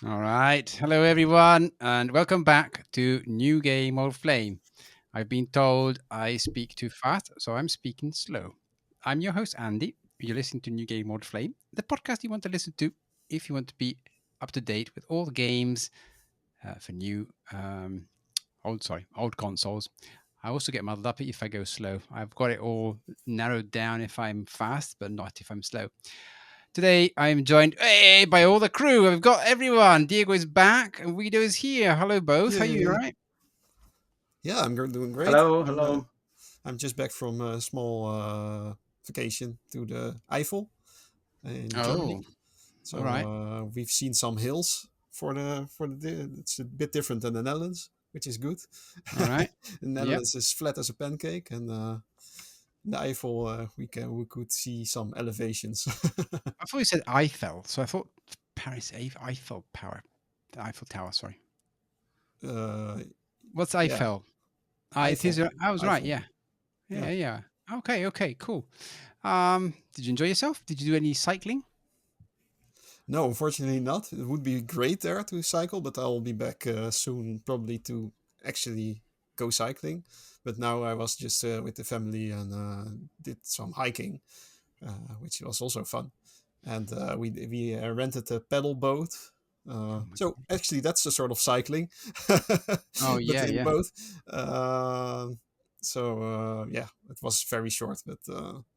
All right. Hello, everyone, and welcome back to New Game of Flame. I've been told I speak too fast, so I'm speaking slow. I'm your host, Andy. You're listening to New Game of Flame, the podcast you want to listen to if you want to be up to date with all the games for new, old consoles. I also get muddled up if I go slow. I've got it all narrowed down if I'm fast, but not if I'm slow. Today, I'm joined by all the crew. I've got everyone. Diego is back, and Wiedo is here. Hello, both. How are you? All Yay! right? Yeah, I'm doing great. Hello, I'm hello. I'm just back from a small vacation to the Eifel in Germany. Oh, So all right. we've seen some hills for the. It's a bit different than the Netherlands, which is good. All right. The Yep. Netherlands is flat as a pancake, and in the Eifel we could see some elevations. I thought you said Eiffel, so I thought Paris Eiffel Tower, the Eiffel Tower. Sorry. uh, What's yeah, Eiffel? It is. Eifel, I was right. Eifel. Yeah. Yeah. Yeah. Yeah. Okay. Okay. Cool. Did you enjoy yourself? Did you do any cycling? No, unfortunately not. It would be great there to cycle, but I'll be back soon, probably to actually go cycling. But now I was just with the family and did some hiking, which was also fun. And we rented a paddle boat. Oh my So God. actually, that's a sort of cycling, Oh but yeah. in a Yeah. boat. Uh, yeah, it was very short, but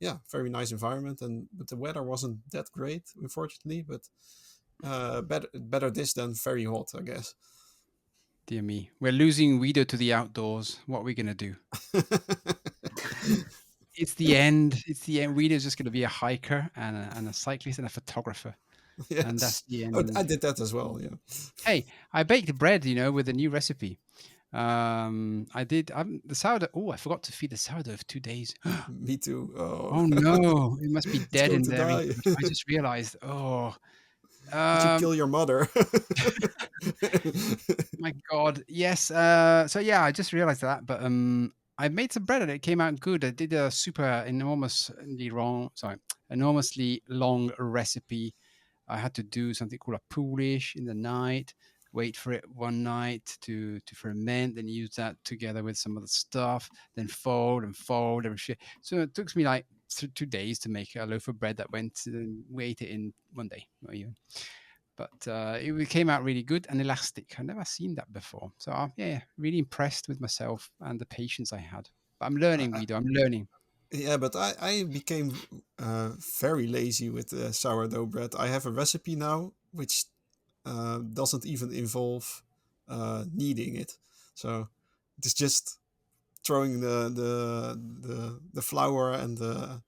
yeah, very nice environment. And but the weather wasn't that great, unfortunately. But better this than very hot, I guess. Dear me, we're losing Guido to the outdoors. What are we gonna do? It's the end. It's the end. Guido's just gonna be a hiker and a cyclist and a photographer, and that's Yes. the Oh, end. I did that as well. Yeah. Hey, I baked bread, with a new recipe. I did. The sourdough. Oh, I forgot to feed the sourdough for 2 days. Me too. Oh, Oh no, it must be it's dead going in to there. die. I just realized. Oh, Did you um, kill your mother? my God. Yes. So yeah, I just realized that. But I made some bread and it came out good. I did a enormously long recipe. I had to do something called a poolish in the night, wait for it one night to ferment, then use that together with some other stuff, then fold and shit. So it took me like 2 days to make a loaf of bread that went and we ate it in one day, not even. But it came out really good and elastic. I've never seen that before. So yeah, really impressed with myself and the patience I had. But I'm learning, I, Guido. I'm learning. yeah, but I became very lazy with sourdough bread. I have a recipe now which doesn't even involve kneading it. So it's just throwing the flour and the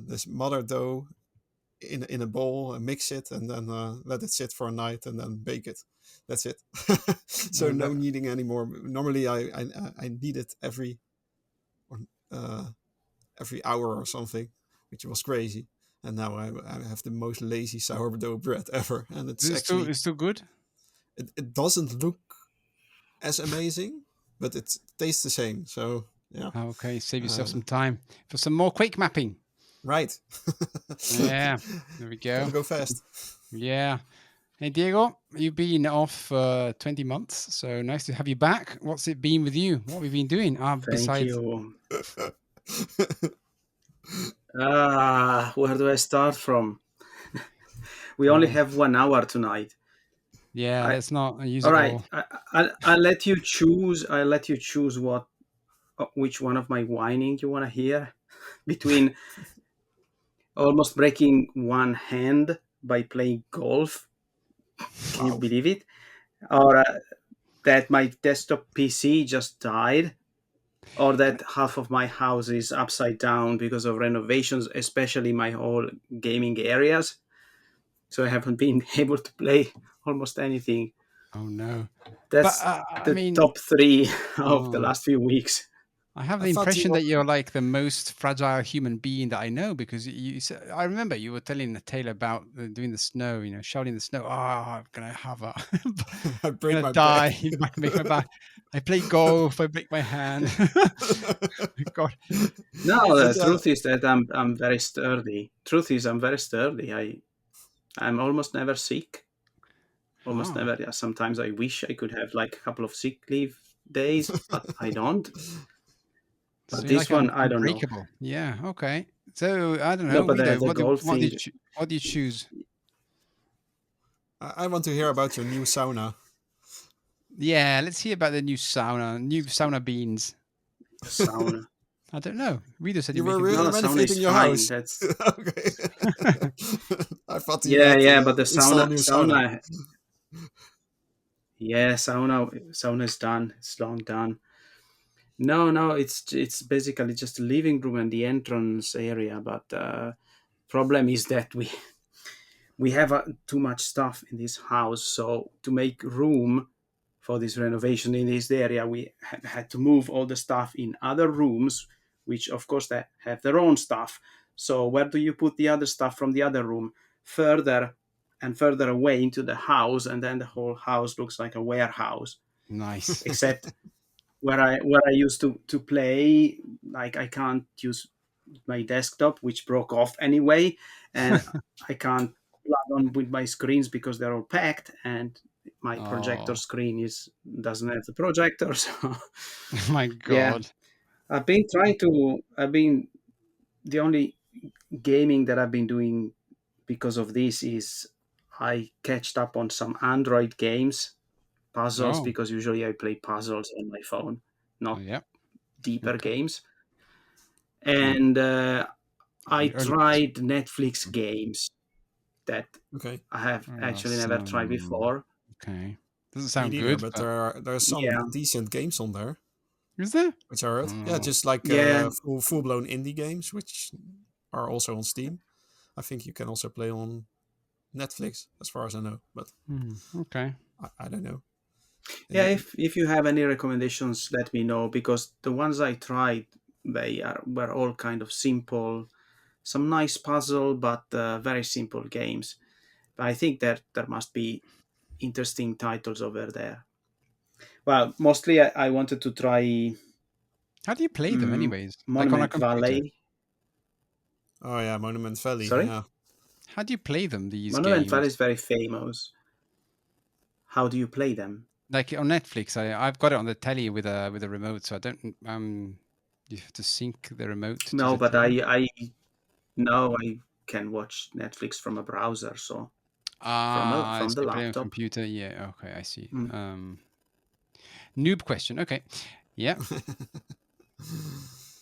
this mother dough in a bowl and mix it and then let it sit for a night and then bake it. That's it. So And no that, kneading anymore. Normally I knead it or, uh, every hour or something, which was crazy. And now I have the most lazy sourdough bread ever, and is it's it still actually is still good? it doesn't look as amazing, but it tastes the same. So yeah, Okay, save yourself uh, some time for some more Quake mapping. right. Yeah, there we Gotta go. go fast. Yeah. Hey, Diego, you've been off 20 months, so nice to have you back. What's it been with you? What have you been doing? Thank Besides, you. Where do I start from? We only oh, have 1 hour tonight. yeah, I let's not use All it right. all. I'll let you choose. I'll let you choose which one of my whining you want to hear between almost breaking one hand by playing golf. Can you Wow. believe it? Or that my desktop PC just died, or And that half of my house is upside down because of renovations, especially my whole gaming areas. So I haven't been able to play almost anything. oh no. But That's I the mean, top three of the oh, last few weeks. I have I the thought you impression were. that you're like the most fragile human being that I know because I remember you were telling a tale about doing the snow, shoveling the snow. Oh, I'm gonna have a, I'm I break gonna my die. back. It might make my back. I play golf. I break my hand. God, No, But the truth is that I'm very sturdy. Truth is I'm very sturdy. I'm almost never sick. almost Ah, never. Yeah, sometimes I wish I could have like a couple of sick leave days, but I don't. so But you're this like one, I don't know. unbreakable. Yeah. Okay. So I don't No, know, but Wiedo. the golf What thing. did you what do you choose? I want to hear about your new sauna. Yeah, let's hear about the new sauna beans. Sauna. I don't know. Wiedo said you You make were a good No, one. sauna is renovating your fine. house. That's Okay. I thought you yeah, had yeah. to But the install a sauna, new sauna. yeah, sauna is done. It's long done. No, no, it's basically just the living room and the entrance area. But problem is that we have too much stuff in this house. So to make room for this renovation in this area, we had to move all the stuff in other rooms, which of course they have their own stuff. So where do you put the other stuff from the other room? Further and further away into the house, and then the whole house looks like a warehouse. Nice. Except where I used to play, like I can't use my desktop, which broke off anyway, and I can't plug on with my screens because they're all packed, and my projector Oh, screen is doesn't have the projector. So my yeah, God. I've been the only gaming that I've been doing because of this is I catched up on some Android games, puzzles, Oh, because usually I play puzzles on my phone, not yeah. deeper Okay. games. Yeah. And I You early birds. tried Netflix games that Okay. I have actually never tried Some before. okay. Doesn't Me sound neither, good, but but there are some Yeah, decent games on there, is there? which are yeah, Oh, just like yeah, full blown indie games, which are also on Steam. I think you can also play on Netflix, as far as I know, but okay. I don't know. yeah. And If you have any recommendations, let me know, because the ones I tried, were all kind of simple, some nice puzzle, but very simple games. But I think that there must be interesting titles over there. Well, mostly I wanted to try How do you play them, anyways? Like on a Monument computer? Valley. oh yeah, Monument Valley. Sorry, Yeah. How do you play them? These Monument Valley games? is very famous. How do you play them? Like on Netflix, I've got it on the telly with a remote, so I don't you have to sync the remote to No, the but TV. I no, I can watch Netflix from a browser, so Ah, from so the you play on laptop. computer. Yeah, okay, I see. Mm. Noob question. Okay, yeah.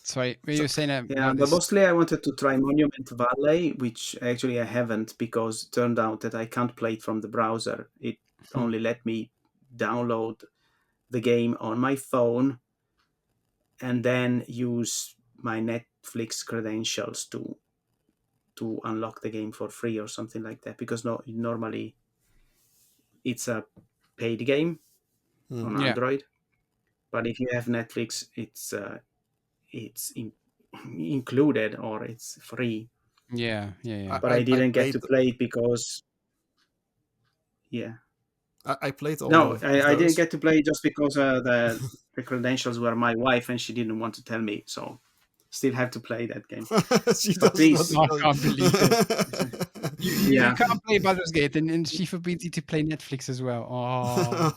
Sorry, were So you saying Yeah, about but this? mostly I wanted to try Monument Valley, which actually I haven't, because it turned out that I can't play it from the browser. It Hmm. only let me download the game on my phone and then use my Netflix credentials to unlock the game for free or something like that. Because no, normally it's a paid game on mhm. Yeah, Android, but if you have Netflix, it's included or it's free. yeah. But I I didn't get played to play it because yeah, I played all no, of I didn't those. get to play just because the credentials were my wife and she didn't want to tell me. So still have to play that game. She So doesn't want to please, I tell you. can't believe it. You yeah, can't play Baldur's Gate, and she forbids you to play Netflix as well. Oh,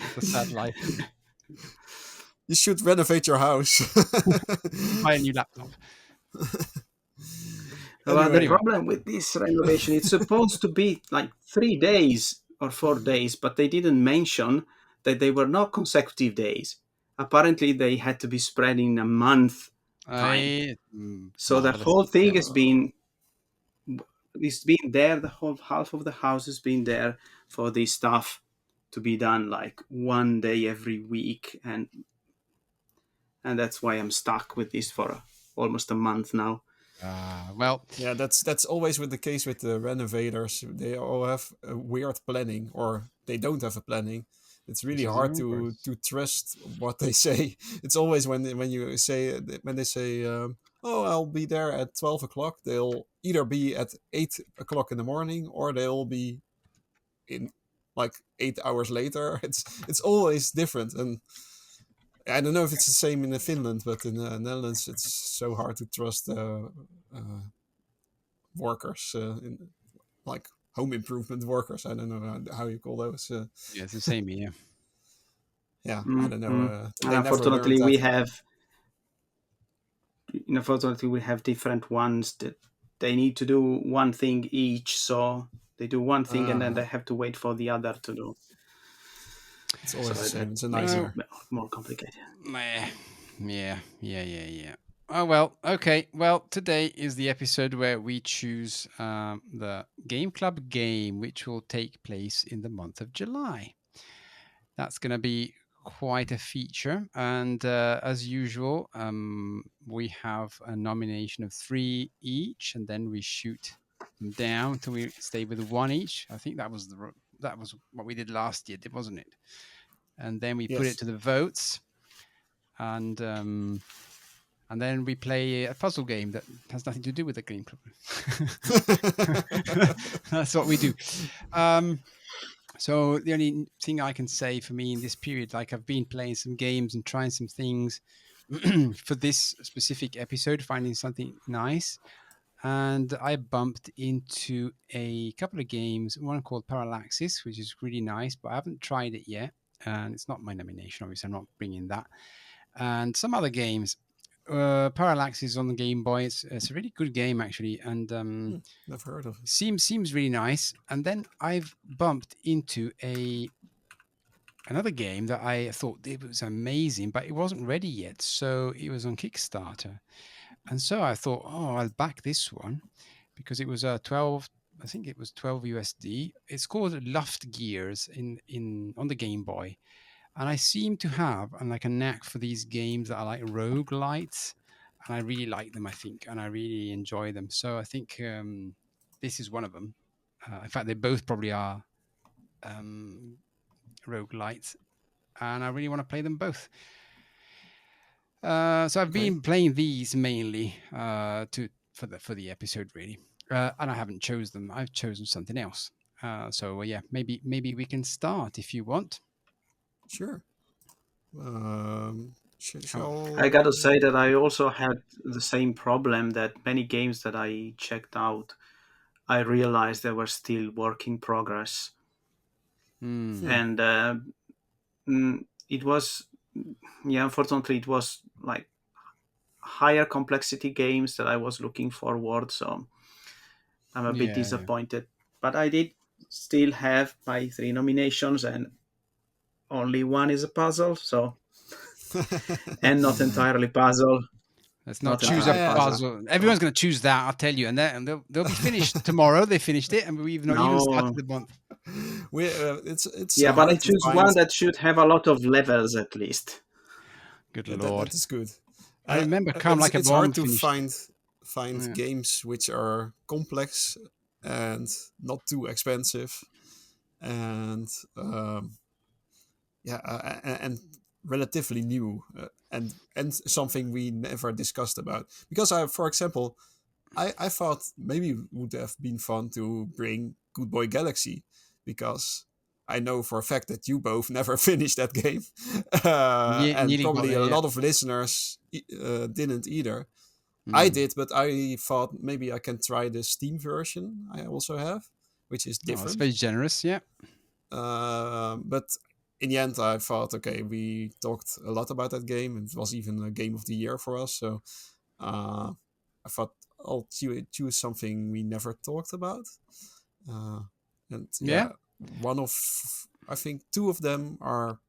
what a sad life. You should renovate your house. Buy a new laptop. but the Anyway, Anyway, problem with this renovation, it's supposed to be like 3 days or 4 days, but they didn't mention that they were not consecutive days. Apparently, they had to be spread in a month time. So the marvelous. whole thing Yeah. has been it's been there. The whole half of the house has been there for this stuff to be done like one day every week, and that's why I'm stuck with this for almost a month now. Well, yeah, that's always with the case with the renovators. They all have a weird planning, or they don't have a planning. It's really this is hard yours. to trust what they say. It's always when you say when they say, "Oh, I'll be there at 12 o'clock." They'll either be at 8 o'clock in the morning, or they'll be in like 8 hours later. It's always different, and I don't know if it's the same in Finland, but in the Netherlands, it's so hard to trust uh, workers. Like home improvement workers. I don't know how you call those. Yeah, it's the same here. Yeah, I don't know. Mm-hmm. And They never learned that. Unfortunately, we have different ones that they need to do one thing each. So they do one thing and then they have to wait for the other to do. It's always So the same. that It's a makes it nightmare. more complicated. Meh. Yeah. Oh well, okay. Well, today is the episode where we choose the Game Club game, which will take place in the month of July. That's going to be quite a feature, and as usual, we have a nomination of 3 each, and then we shoot them down until we stay with 1 each. I think that was what we did last year, wasn't it? And then we put it Yes. to the votes, and then we play a puzzle game that has nothing to do with the Game Club. That's what we do. So the only thing I can say for me in this period, like I've been playing some games and trying some things for this specific episode, finding something nice. And I bumped into a couple of games, one called Parallaxis, which is really nice, but I haven't tried it yet. And it's not my nomination, obviously, I'm not bringing that. And some other games. Parallaxis on the Game Boy. It's a really good game, actually. And Never heard of it. seems really nice. And then I've bumped into another game that I thought it was amazing, but it wasn't ready yet. So it was on Kickstarter. And so I thought, oh, I'll back this one because it was 12, I think it was 12 USD. It's called Luft Gears in on the Game Boy. And I seem to have like a knack for these games that are like roguelites. And I really like them, I think, and I really enjoy them. So I think this is one of them. In fact, they both probably are roguelites, and I really want to play them both. So I've Okay. been playing these mainly for the episode, really, and I haven't chosen them. I've chosen something else. So yeah, maybe we can start if you want. Sure. How? I Shall gotta say that I also had the same problem that many games that I checked out, I realized they were still work in progress, Hmm. and it was, yeah, unfortunately, it was like higher complexity games that I was looking forward. So I'm a bit Yeah. disappointed, but I did still have my 3 nominations, and only one is a puzzle. So and not entirely puzzle, Let's not not choose a entirely I, puzzle. puzzle. So Everyone's going to choose that, I'll tell you, and they'll be finished tomorrow. They finished it, and we've not even no, started the month. it's yeah, but I hard to choose find. one that should have a lot of levels at least. Good Yeah, lord! that is good. I remember Come It's Like a it's Bomb hard to finished. find Yeah. games which are complex and not too expensive, and and relatively new, and something we never discussed about. Because for example, I thought maybe it would have been fun to bring Good Boy Galaxy, because I know for a fact that you both never finished that game, and Nearly got probably there. a Yeah. lot of listeners didn't either. I Mm. did, but I thought maybe I can try the Steam version I also have, which is Oh, that's different. very generous. Yeah. But in the end, I thought, okay, we talked a lot about that game, and it was even a game of the year for us. So uh, I thought I'll choose something we never talked about. Uh, and Yeah. yeah, I think two of them are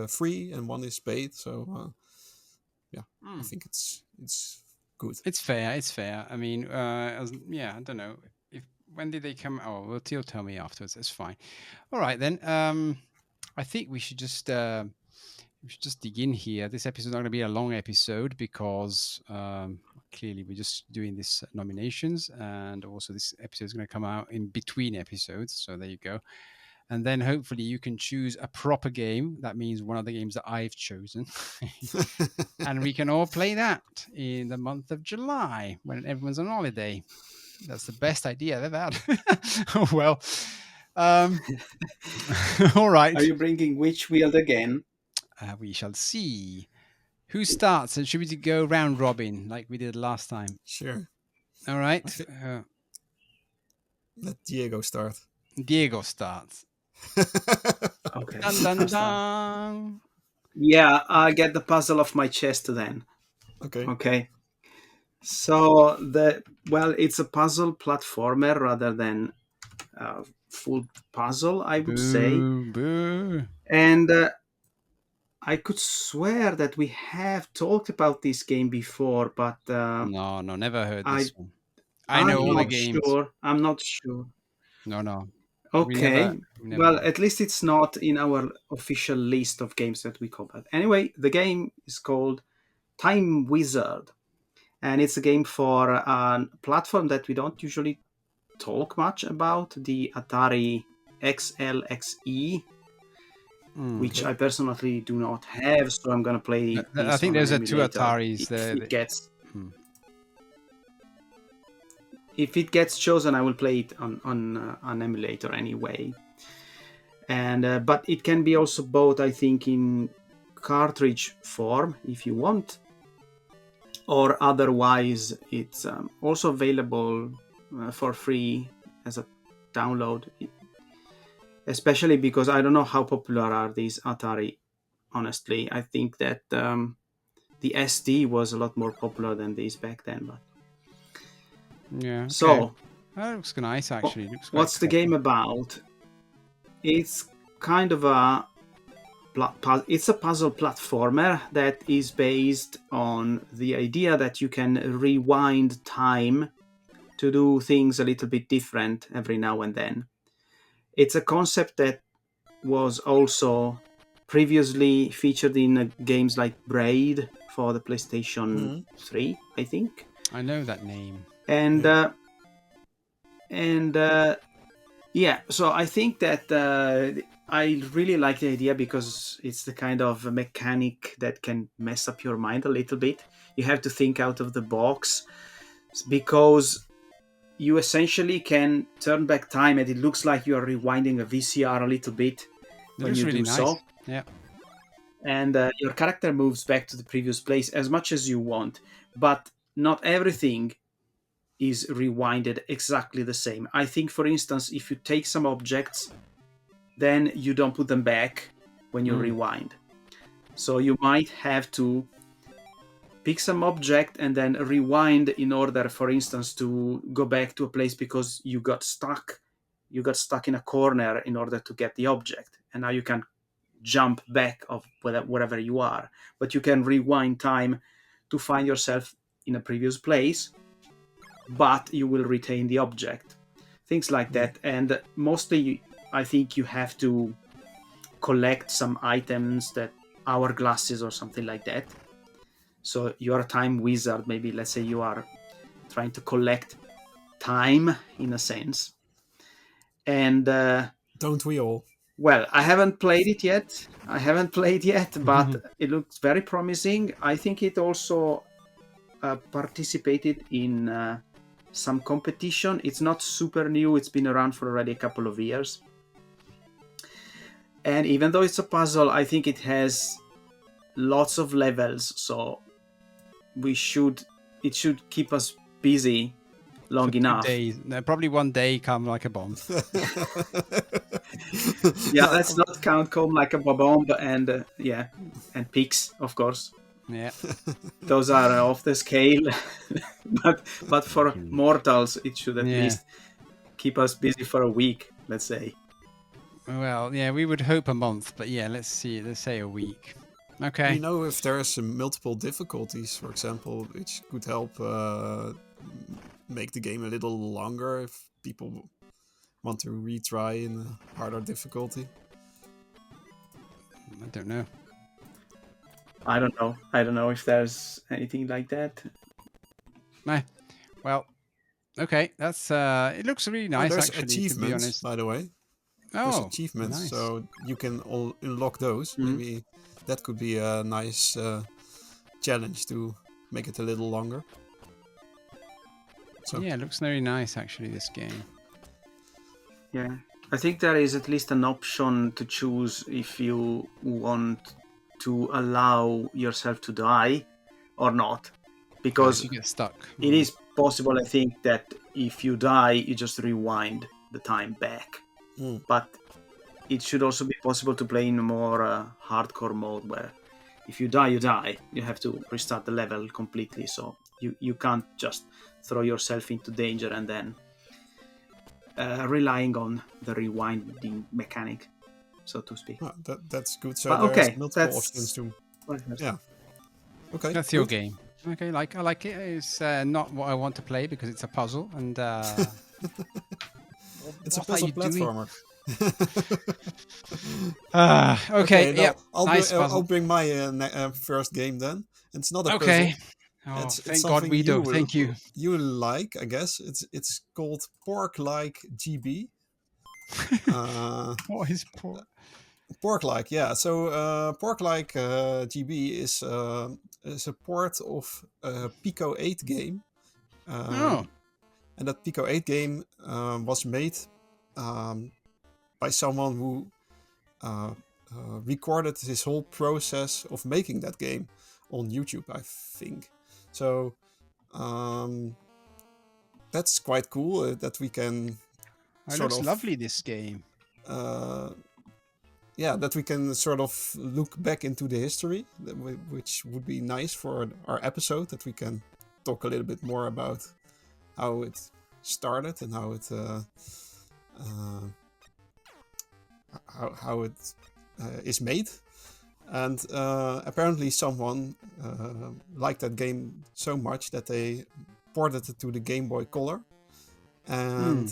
free, and one is paid. So yeah, I Mm. think it's good. It's fair. It's fair. I mean, yeah, I don't know if when did they come? Oh, well, you'll tell me afterwards. It's fine. All right then. I think we should just dig in here. This episode is not going to be a long episode because clearly we're just doing this nominations, and also this episode is going to come out in between episodes. So there you go. And then hopefully you can choose a proper game. That means one of the games that I've chosen. And we can all play that in the month of July when everyone's on holiday. That's the best idea I've ever had. Oh, well, um, all Are right. you bringing which Wield again? We shall see. Who starts? And should we go round robin like we did last time? Sure. All I right. think Let Diego start. Diego starts. Okay. Dun dun I'll start. dun. Yeah, I get the puzzle off my chest then. Okay. Okay. So it's a puzzle platformer rather than a full puzzle, I would say. Boo, boo. And I could swear that we have talked about this game before, but No, never heard I this one. I know all the games. I'm not sure. No. Okay. We never Well, have. at least it's not in our official list of games that we covered. Anyway, the game is called Time Wizard, and it's a game for a platform that we don't usually talk much about, the Atari XLXE, which I personally do not have, so I'm going to play I this think on an those are two emulator Ataris. if it gets chosen. I will play it on an emulator anyway. And but it can be also bought, I think, in cartridge form if you want, or otherwise it's also available for free as a download, especially because I don't know how popular are these Atari. Honestly, I think that the SD was a lot more popular than these back then. But yeah. Okay. So that looks nice actually. What's the game about? It's kind of a puzzle platformer that is based on the idea that you can rewind time to do things a little bit different every now and then. It's a concept that was also previously featured in games like Braid for the PlayStation 3, I think. I know that name. And so I think that I really like the idea because it's the kind of mechanic that can mess up your mind a little bit. You have to think out of the box because you essentially can turn back time, and it looks like you are rewinding a VCR a little bit when you do so. Yeah. And your character moves back to the previous place as much as you want, but not everything is rewinded exactly the same. I think, for instance, if you take some objects, then you don't put them back when you rewind. So you might have to pick some object and then rewind in order, for instance, to go back to a place because you got stuck. You got stuck in a corner in order to get the object, and now you can jump back of wherever you are. But you can rewind time to find yourself in a previous place, but you will retain the object. Things like that. And mostly, I think you have to collect some items, that hourglasses or something like that. So you're a time wizard. Maybe let's say you are trying to collect time in a sense. And don't we all? Well, I haven't played it yet. But it looks very promising. I think it also participated in some competition. It's not super new. It's been around for already a couple of years. And even though it's a puzzle, I think it has lots of levels. So it should keep us busy long enough. 2 days. No, probably one day come like a bomb. Yeah, let's not count Come Like a Bomb and and Pix, of course. Yeah. Those are off the scale. but for mortals, it should at least keep us busy for a week, let's say. Well, yeah, we would hope a month, but yeah, let's say a week. Okay. Do you know if there's multiple difficulties, for example, which could help make the game a little longer if people want to retry in a harder difficulty? I don't know. I don't know if there's anything like that. Well, okay, that's it looks really nice. There's actually, achievements, to be honest. by the way. There's achievements, so you can all unlock those. Maybe that could be a nice challenge to make it a little longer. So yeah, it looks very nice actually, this game. Yeah, I think there is at least an option to choose if you want to allow yourself to die or not, because you get stuck. It is possible, I think, that if you die, you just rewind the time back. But it should also be possible to play in a more hardcore mode where if you die, you die. You have to restart the level completely. So you can't just throw yourself into danger and then relying on the rewinding mechanic, so to speak. Oh, that's good. So But there's okay, multiple options to. Yeah. Okay. That's your game. Okay, I like it. It's not what I want to play because it's a puzzle, and It's a what are puzzle you doing? platformer. Okay, now yeah, I'll bring my first game then. It's not a puzzle. Okay. Oh, It's thank God, something Wiedo. Thank you. you like, I guess. It's called Pork-like GB. What is poor? Pork-like, yeah. So Pork-like GB is a port of a Pico 8 game. Oh, And that Pico 8 game was made by someone who recorded his whole process of making that game on YouTube, I think. So that's quite cool that we can it sort looks of lovely. This game. that we can sort of look back into the history, which would be nice for our episode, that we can talk a little bit more about how it started and how it is made. And apparently someone liked that game so much that they ported it to the Game Boy Color. And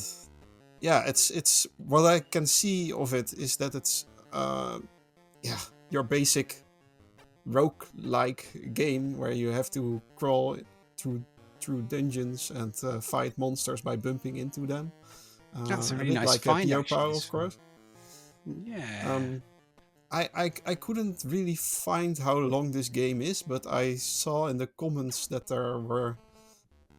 yeah, it's what I can see of it is that it's your basic rogue-like game where you have to crawl through dungeons and fight monsters by bumping into them. That's a really bit nice like find, Pio actually, Pow, this of course. Yeah. I couldn't really find how long this game is, but I saw in the comments that there were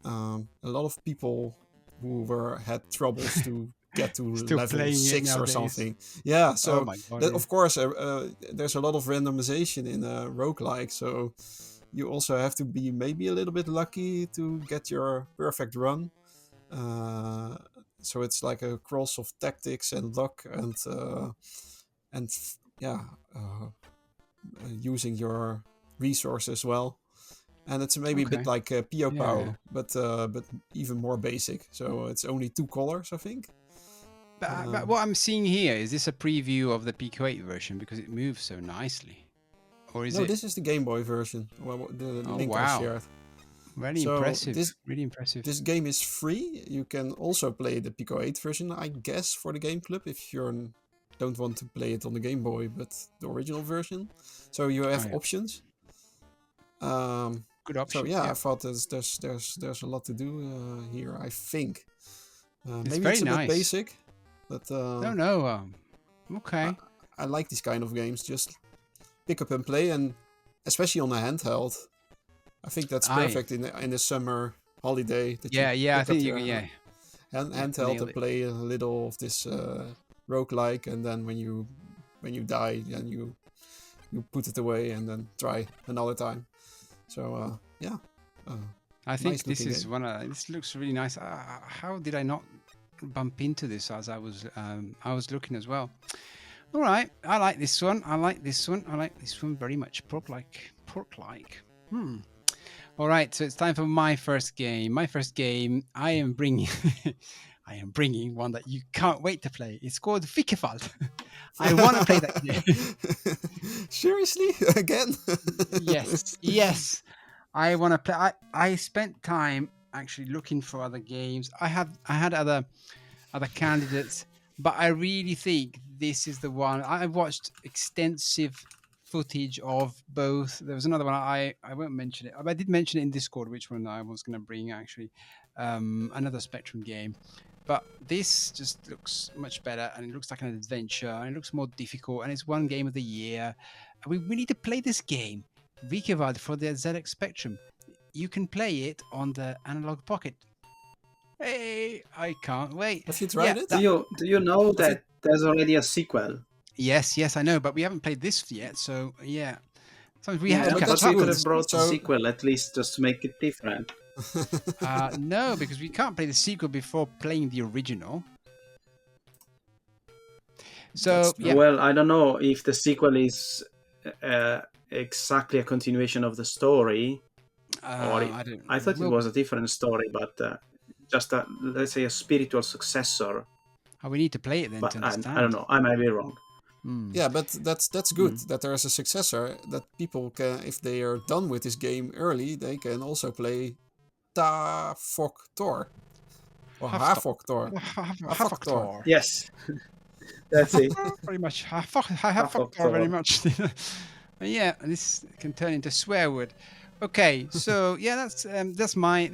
a lot of people who had troubles to get to Still level playing it 6 or nowadays. something. Yeah, so Oh my God, yeah. of course there's a lot of randomization in a roguelike, so you also have to be maybe a little bit lucky to get your perfect run. So it's like a cross of tactics and luck and using your resources well. And it's maybe a bit like Pio Pow, but even more basic. So it's only 2 colors, I think. But what I'm seeing here, is this a preview of the Pico 8 version because it moves so nicely? Or is No, it? this is the Game Boy version. Well, the link I wow. shared. Really So impressive. Really impressive. This game is free. You can also play the Pico 8 version, I guess, for the Game Club if you don't want to play it on the Game Boy, but the original version. So you have options. Good option. So yeah, I thought there's a lot to do here, I think. Maybe very it's a bit nice. basic, but no. Okay. I like these kind of games. Just pick up and play, and especially on a handheld. I think that's perfect in the summer holiday. That I think you handheld and play a little of this roguelike, and then when you die, then you put it away and then try another time. So I think nice this is game. this looks really nice. How did I not bump into this as I was looking as well? All right, I like this one. I like this one very much. Pork-like. All right, so it's time for my first game. I am bringing one that you can't wait to play. It's called Vikefald. I want to play that game. Seriously? Again? Yes. I want to play. I spent time actually looking for other games. I had other candidates, but I really think this is the one. I watched extensive footage of both. There was another one I won't mention it. I did mention it in Discord which one I was going to bring, actually. Another Spectrum game, but this just looks much better, and it looks like an adventure, and it looks more difficult, and it's one game of the year. We need to play this game, Vikefald, for the ZX Spectrum. You can play it on the Analog Pocket. Hey, I can't wait. Have you tried it? Do you know that there's already a sequel? Yes, I know, but we haven't played this yet, so yeah. So we have to but catch you up. could have brought a sequel at least just to make it different. No, because we can't play the sequel before playing the original. That's So true. yeah, Well, I don't know if the sequel is exactly a continuation of the story, or I don't. I thought it Well, was a different story, but just a, let's say, a spiritual successor. we need to play it then But to I don't understand. know. I might be wrong. Hmm. Yeah, but that's good Hmm. that there is a successor that people can, if they are done with this game early, they can also play Ta Fok Tor or Ha Haftor. Fok Tor. Ha Fok Tor. Haftor. Yes, that's it. Very much. Haftor very Haftor. much. Yeah, this can turn into swear word. Okay, so yeah, that's my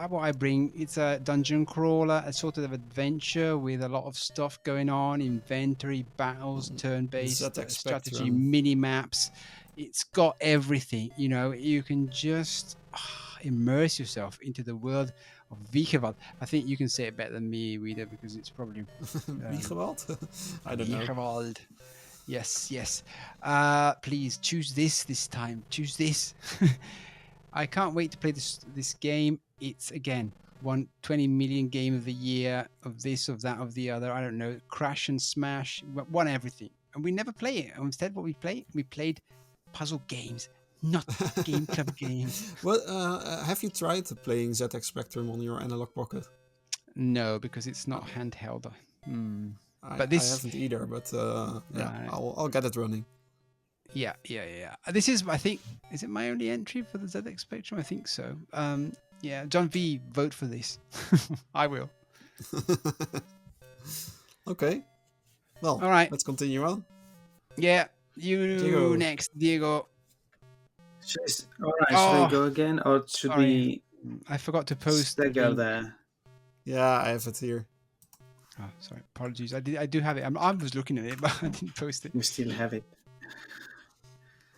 what I bring. It's a dungeon crawler, a sort of adventure with a lot of stuff going on, inventory, battles, turn-based ZX strategy, Spectrum. mini maps. It's got everything. You can just immerse yourself into the world of Vichewald. I think you can say it better than me, Wiedo, because it's probably um, Wiegewald? I don't know. Vichewald. Yes, yes. Please choose this time. Choose this. I can't wait to play this game. It's again one 20 million game of the year of this, of that, of the other. I don't know. Crash and smash. Won everything, and we never play it. Instead, what we played puzzle games, not Game Club games. Well, have you tried playing ZX Spectrum on your analog pocket? No, because it's Uh, not handheld. Hmm. I, But I this, haven't either, but yeah, right? I'll get it running. Yeah. This is, I think, is it my only entry for the ZX Spectrum? I think so. Yeah, John V, vote for this. I will. Okay, well, All right. let's continue on. Yeah, you Diego, next, Diego. All right, should I Oh, go again, or should sorry. we I forgot to post the stagger link. there? yeah, I have it here. Oh, sorry. Apologies. I do have it. I was looking at it, but I didn't post it. You still have it.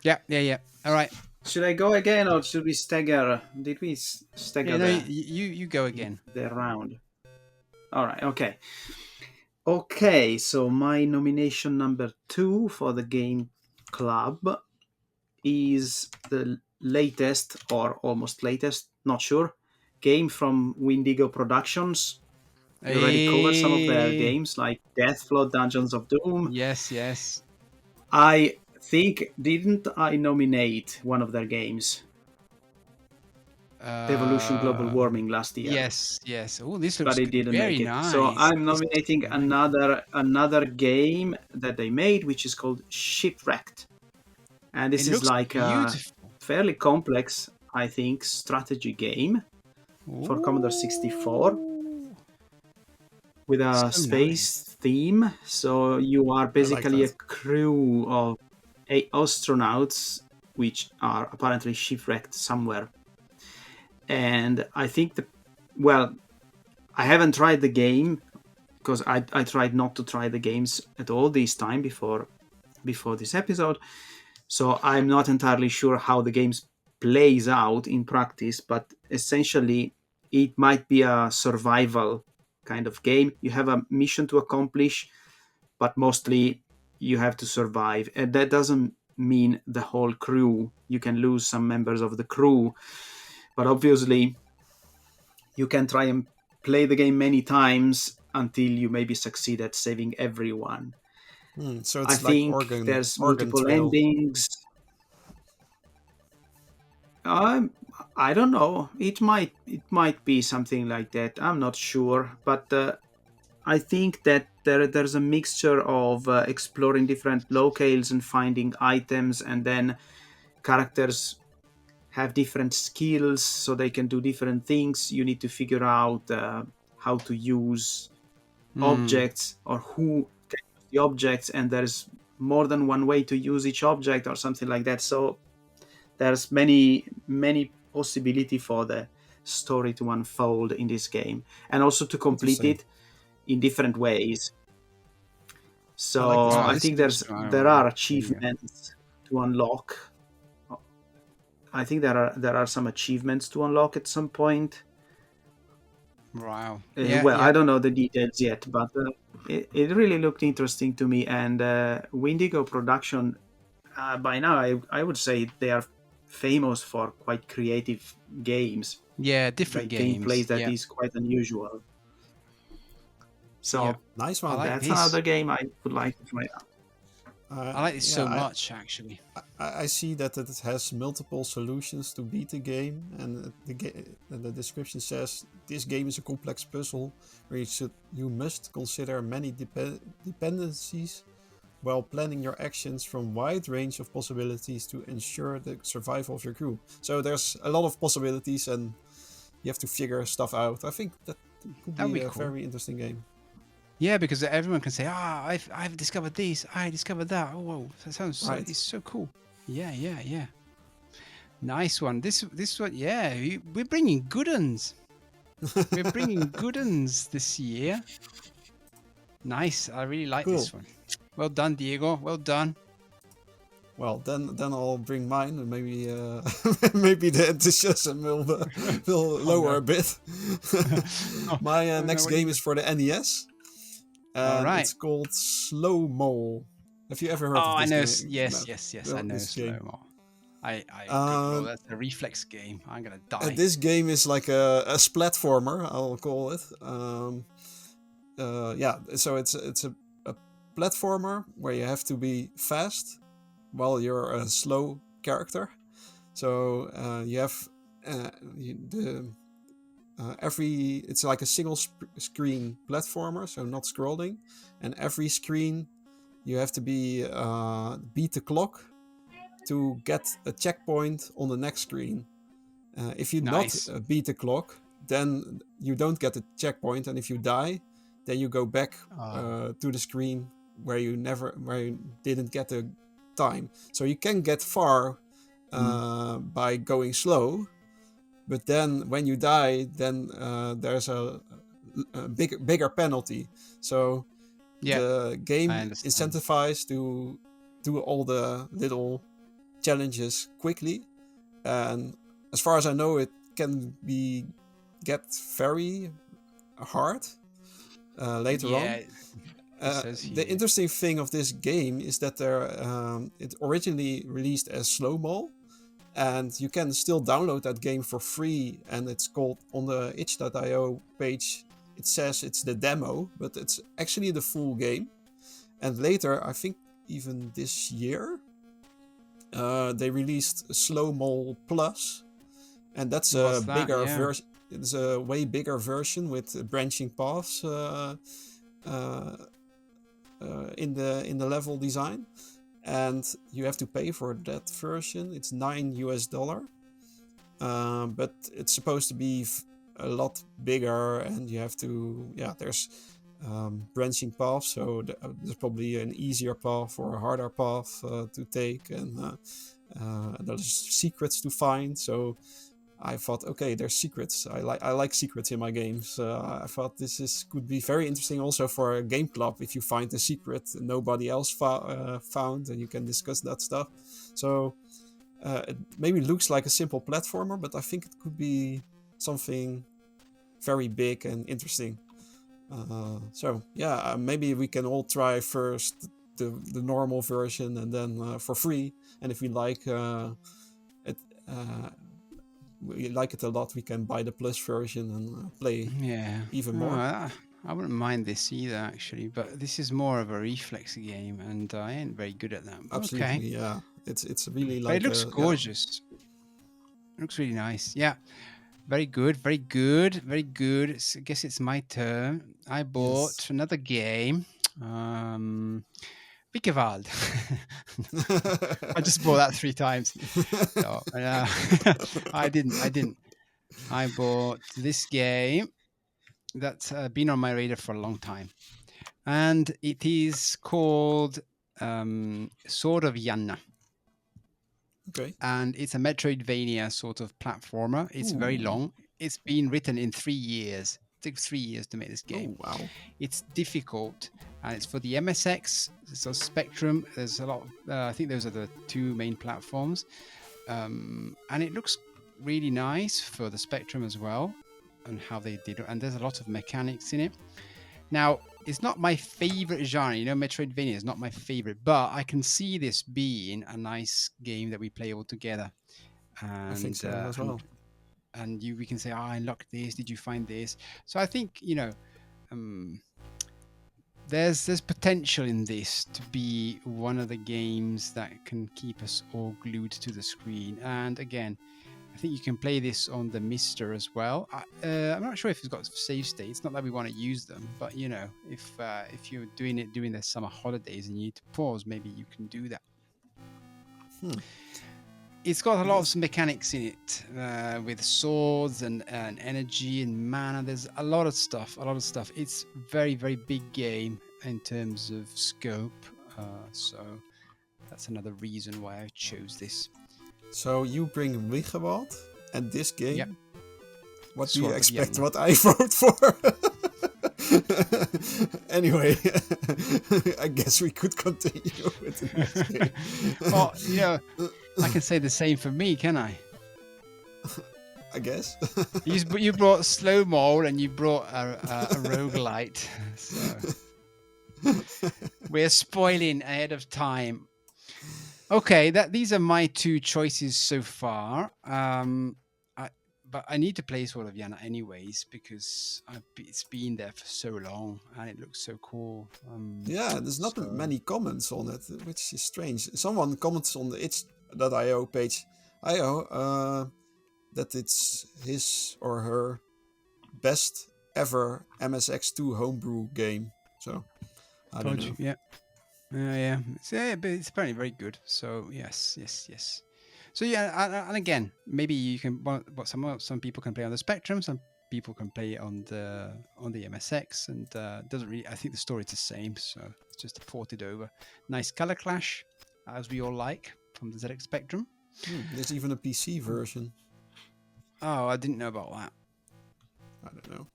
Yeah. All right. Should I go again, or should we stagger? Did we Yeah, stagger no, you go again. the round? All right, okay. Okay, so my nomination number 2 for the Game Club is the latest, or almost latest, not sure, game from Windigo Productions. We already covered some of their Hey. games like Deathflow, Dungeons of Doom. Yes. I think, didn't I nominate one of their games, Evolution Global Uh, Warming, last year? yes. Oh, this But looks it didn't very make it. So nice. I'm This nominating looks nice. another game that they made, which is called Shipwrecked, and It this is looks like a beautiful. fairly complex, I think, strategy game for Commodore 64 Ooh, with a so nice. space theme. So you are I like basically a that. crew of 8 astronauts, which are apparently shipwrecked somewhere. And I think well, I haven't tried the game because I tried not to try the games at all this time before this episode. So I'm not entirely sure how the games plays out in practice, but essentially it might be a survival kind of game. You have a mission to accomplish, but mostly you have to survive. And that doesn't mean the whole crew. You can lose some members of the crew, but obviously you can try and play the game many times until you maybe succeed at saving everyone. So I it's like think there's Organ multiple Trail. endings. Um, I don't know. It might be something like that. I'm not sure, but I think that there's a mixture of exploring different locales and finding items, and then characters have different skills, so they can do different things. You need to figure out how to use Hmm. objects, or who can use the objects, and there's more than one way to use each object or something like that. So there's many possibility for the story to unfold in this game, and also to complete Interesting. it in different ways. I like the So Wow, I this think space. looks. there are There you go. achievements to unlock. I think there are some achievements to unlock at some point. Wow. Well, Yeah. I don't know the details yet, but it really looked interesting to me. And Windigo Production, by now, I would say they are famous for quite creative games. Yeah, different like games. gameplays that Yeah, is quite unusual. yeah. So Nice I one. like that's this. another game I would like to try out. I like this Yeah, so much, actually. I see that it has multiple solutions to beat the game, and the description says this game is a complex puzzle where you must consider many dependencies while planning your actions from wide range of possibilities to ensure the survival of your crew. So there's a lot of possibilities, and you have to figure stuff out. I think that could That would be be a cool. very interesting game. Yeah, because everyone can say, I've discovered this, I discovered that. Oh, whoa, that sounds so, Right. it's so cool. Yeah, yeah, yeah. Nice one. This one, yeah, we're bringing good uns. We're bringing good uns this year. Nice. I really like Cool. this one. Well done, Diego. Well done. Well, then I'll bring mine, and maybe maybe the enthusiasm will Oh lower no. a bit. My Oh no, next what do game you? is for the NES, All and right. it's called Slow Mo. Have you ever heard Oh, of I this know. game? No, Yes, yes, yes. I well, know this slow game. mo. Good lord, Um, that's a reflex game. I'm gonna die. this game is like a splatformer, I'll call it. Yeah, so it's a platformer where you have to be fast while you're a slow character. So you have the every it's like a single screen platformer, so not scrolling, and every screen you have to be beat the clock to get a checkpoint on the next screen. If you not Nice. beat the clock, then you don't get a checkpoint, and if you die, then you go back Oh, to the screen where you didn't get the time. So you can get far by going slow, but then when you die, then there's a bigger penalty. So yeah. the I game understand. incentivizes to do all the little challenges quickly, and as far as I know, it can be get very hard later Yeah, on. it says The here. interesting thing of this game is that it originally released as slow mo, and you can still download that game for free. And it's called on the itch.io page. It says it's the demo, but it's actually the full game. And later, I think even this year, they released Slow Mo Plus, and that's a What's that? bigger Yeah. version. It's a way bigger version with branching paths uh, in the level design, and you have to pay for that version. It's $9, but it's supposed to be a lot bigger, and you have to there's branching paths, so there's probably an easier path or a harder path to take, and there's secrets to find. So I thought, okay, there's secrets. I like secrets in my games. I thought could be very interesting also for a game club if you find a secret nobody else found, and you can discuss that stuff. So it maybe looks like a simple platformer, but I think it could be something very big and interesting. So yeah, maybe we can all try first the normal version, and then for free. And if it, we like it a lot, we can buy the plus version and play Yeah. even Oh, more. I wouldn't mind this either, actually, but this is more of a reflex game, and I ain't very good at that. But okay. Absolutely, yeah. It's really But it like looks a yeah. gorgeous. It looks really nice. Yeah. Very good. Very good. Very good. I guess it's my turn. I Yes. bought another game. Vikevald. I just bought that 3 times. No, I didn't. I didn't. I bought this game that's been on my radar for a long time, and it is called Sword of Yanna, Okay. and it's a Metroidvania sort of platformer. It's very Ooh. long. It's been written in 3 years. It took 3 years to make this game. Oh wow. It's difficult, and it's for the MSX, so Spectrum. There's a lot. I think those are the two main platforms, and it looks really nice for the Spectrum as well, and how they did it. And there's a lot of mechanics in it. Now, it's not my favorite genre. Metroidvania is not my favorite, but I can see this being a nice game that we play all together. I think And so as and well. and we can say, I unlocked this. Did you find this? So I think um, there's potential in this to be one of the games that can keep us all glued to the screen. And again, I think you can play this on the Mister as well. I'm not sure if it's got save states. Not that we want to use them, but if you're doing it during the summer holidays and you need to pause, maybe you can do that. It's got a lot of mechanics in it with swords and energy and mana. There's a lot of stuff. It's very, very big game in terms of scope. So that's another reason why I chose this. So you bring Wigewald and this game. Yep. What do you Sword of expect? Vienna. What I vote for? Anyway, I guess we could continue with the next game. Well, I can say the same for me, can I? I guess. You brought slow mo and you brought a roguelite. So we're spoiling ahead of time. Okay, these are my two choices so far. But I need to play Sword of Vienna anyways because it's been there for so long and it looks so cool. Yeah, there's not many comments on it, which is strange. Someone comments on the itch.io page, that it's his or her best ever MSX2 homebrew game. So, I don't know. Yeah. But it's apparently very good. So yes. So yeah, and again, maybe you can. Some people can play on the Spectrum. Some people can play on the MSX, and doesn't really. I think the story's the same, so it's just ported over. Nice color clash, as we all like from the ZX Spectrum. There's even a PC version. Oh, I didn't know about that. I don't know.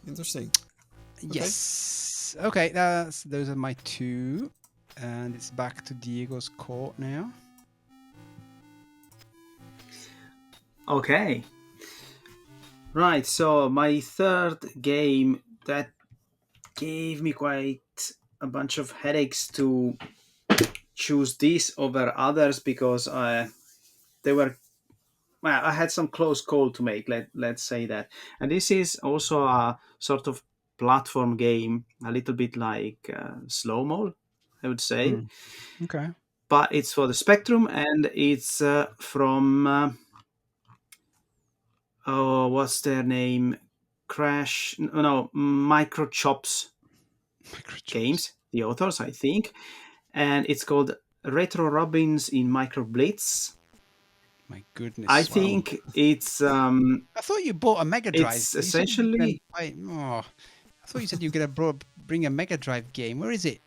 Interesting. Yes. Okay, those are my two, and it's back to Diego's court now. Okay. Right, so my third game that gave me quite a bunch of headaches to choose this over others because they were, well, I had some close call to make, let's say that. And this is also a sort of platform game, a little bit like Slow-Mo, I would say. Okay. But it's for the Spectrum, and it's from what's their name? Microchops Games, the authors, I think. And it's called Retro Robins in Micro Blitz. My goodness. I think it's. I thought you bought a Mega Drive. It's essentially. I thought you said you were going to bring a Mega Drive game. Where is it?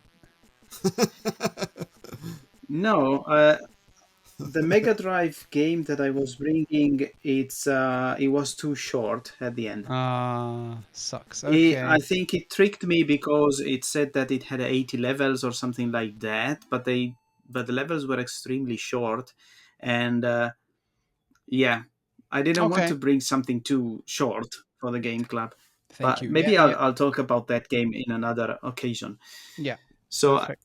No, the Mega Drive game that I was bringing, it was too short at the end. Sucks. Okay. I think it tricked me because it said that it had 80 levels or something like that, but the levels were extremely short, and yeah, I didn't want to bring something too short for the Game Club. Thank you. Maybe I'll talk about that game in another occasion. Yeah. So perfect.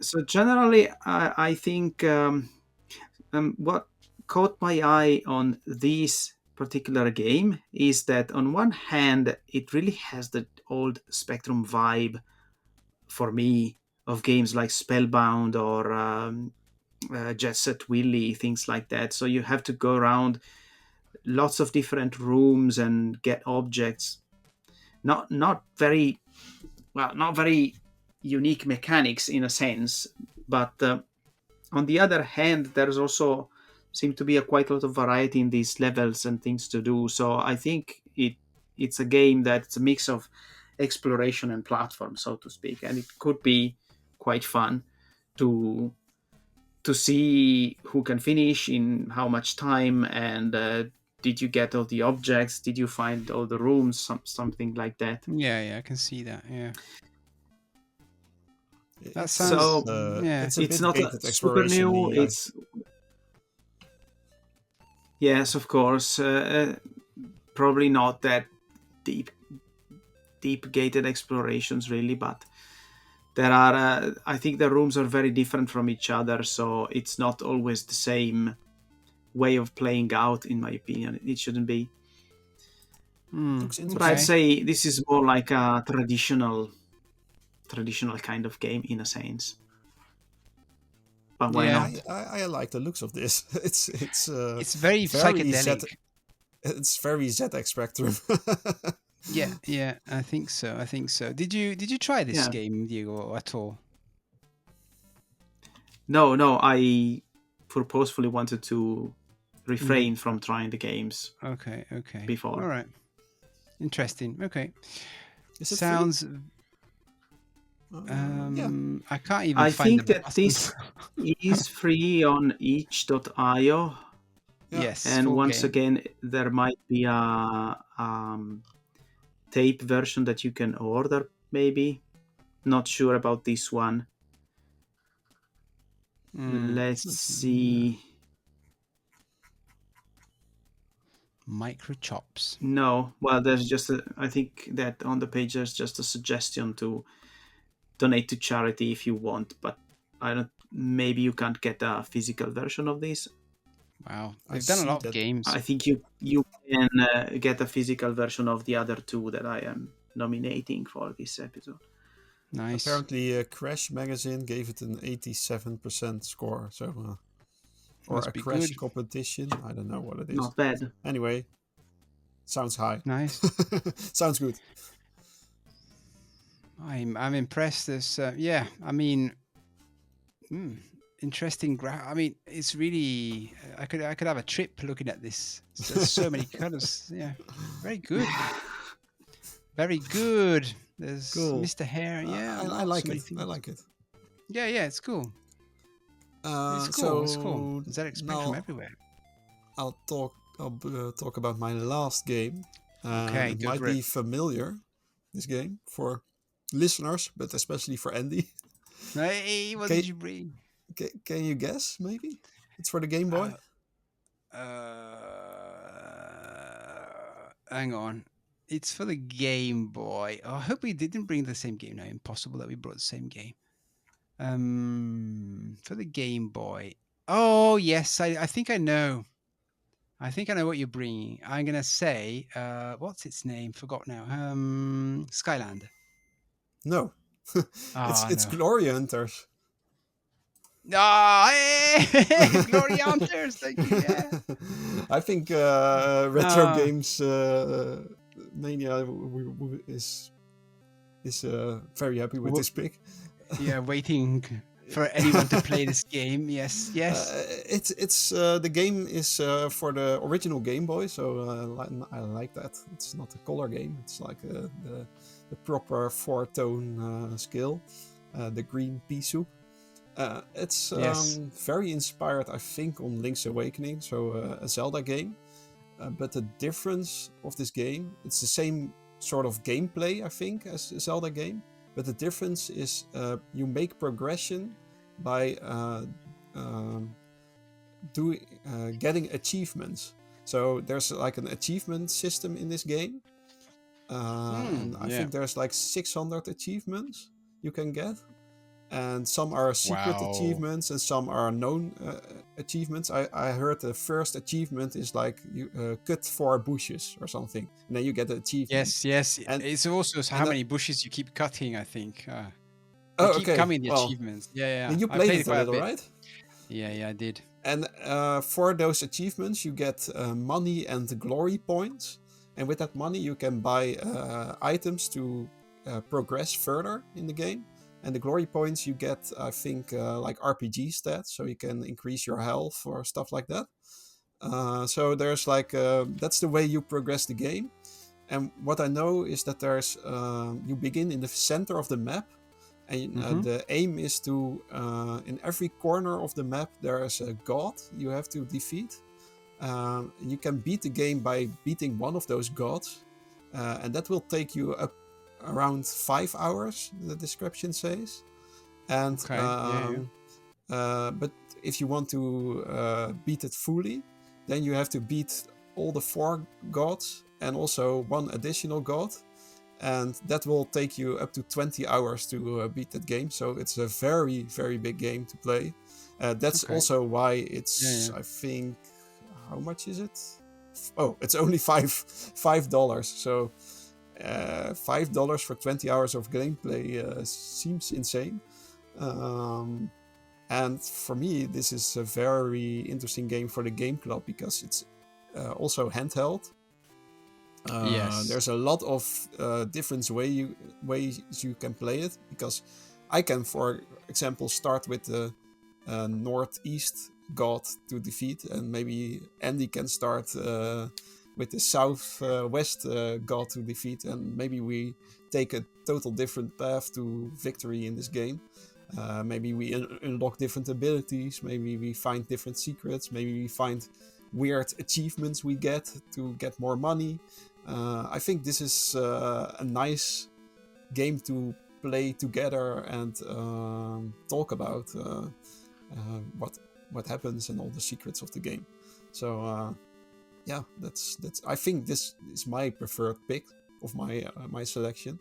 So generally, I think what caught my eye on this particular game is that on one hand, it really has the old Spectrum vibe for me of games like Spellbound or Jet Set Willy, things like that. So you have to go around lots of different rooms and get objects. Not very unique mechanics in a sense, but on the other hand, there's also seem to be quite a lot of variety in these levels and things to do. So I think it's a game that's a mix of exploration and platform, so to speak, and it could be quite fun to see who can finish in how much time, and did you get all the objects, did you find all the rooms, something like that. Yeah, I can see that. Yeah. That sounds. So it's not super new. It's yes, of course. Probably not that deep gated explorations, really, but there are. I think the rooms are very different from each other, so it's not always the same way of playing out, in my opinion. It shouldn't be. Looks But I'd Okay. say this is more like a traditional kind of game in a sense. But why Yeah. not? I like the looks of this. It's It's very very Z. psychedelic. It's very ZX Spectrum. Yeah, yeah, I think so. I think so. Did you try this Yeah. game, Diego, at all? No, I purposefully wanted to Mm. refrain from trying the games Okay, okay. All before. right. Interesting. Okay. Is it free? Sounds Yeah. I can't even I find the think that button. this is free on itch.io. Yeah. Yes, And full once game. again, there might be a tape version that you can order, maybe. Not sure about this one. Let's see. Micro chops. No, well, there's just I think that on the page there's just a suggestion to donate to charity if you want, but I don't. Maybe you can't get a physical version of this. Wow, I they've done a see lot of that. games. I think you can get a physical version of the other two that I am nominating for this episode. Nice. Apparently, Crash Magazine gave it an 87% score. So, or Must a be Crash good. competition. I don't know what it is. Not bad. Anyway, sounds high. Nice. Sounds good. I'm impressed. This yeah. I mean, interesting. I mean, it's really. I could have a trip looking at this. There's so many colors. Yeah, very good. Very good. There's Cool. Mr. Hair. Yeah, I lots, like so many it. things. I like it. Yeah, yeah, it's cool. It's cool. So It's cool. ZX Spectrum now everywhere. I'll talk about my last game. Okay, It go might for be it. familiar, this game, for listeners, but especially for Andy. Hey, what Can, did you bring? can you guess, maybe? It's for the Game Boy? Hang on. It's for the Game Boy. Oh, I hope we didn't bring the same game. No, impossible that we brought the same game. For the Game Boy. Oh yes, I think I know. I think I know what you're bringing. I'm gonna say, what's its name? Forgot now. Skyland. No. Oh it's no. Glory Hunters. Ah, hey, Glory Hunters. Thank you. Yeah. I think Retro Ah, Games Mania is very happy with w- this pick. yeah. Waiting for anyone to play this game. Yes. Yes. It's the game is for the original Game Boy, so I like that. It's not a color game. It's like the proper 4-tone scale, the green pea soup. It's Yes. very inspired, I think, on Link's Awakening, so a Zelda game. But the difference of this game, it's the same sort of gameplay, I think, as a Zelda game. But the difference is you make progression by getting achievements. So there's like an achievement system in this game. And I Yeah. think there's like 600 achievements you can get. And some are secret Wow. achievements and some are known achievements. I heard the first achievement is like you cut 4 bushes or something, and then you get the achievement. Yes. Yes. And It's also how and many bushes you keep cutting. I think they oh, keep okay. coming the Well, achievements. Yeah. Yeah. you I played played it it a quite a little, bit. right? Yeah. Yeah. I did. And for those achievements, you get money and glory points. And with that money, you can buy items to progress further in the game. And the glory points you get, I think, like RPG stats, so you can increase your health or stuff like that. So there's like that's the way you progress the game. And what I know is that there's you begin in the center of the map, and the aim is to in every corner of the map there is a god you have to defeat. You can beat the game by beating one of those gods, and that will take you up around 5 hours, the description says. And Okay. but if you want to beat it fully, then you have to beat all the 4 gods and also one additional god, and that will take you up to 20 hours to beat that game. So it's a very, very big game to play. That's Okay. also why it's, Yeah. I think, how much is it? Oh, it's only $5. So $5 for 20 hours of gameplay seems insane. And for me, this is a very interesting game for the Game Club because it's also handheld. Yes. There's a lot of different ways you can play it, because I can, for example, start with the northeast god to defeat, and maybe Andy can start with the southwest god to defeat, and maybe we take a total different path to victory in this game. Maybe we unlock different abilities, maybe we find different secrets, maybe we find weird achievements we get to get more money. I think this is a nice game to play together and talk about what happens and all the secrets of the game. So yeah, that's. I think this is my preferred pick of my selection.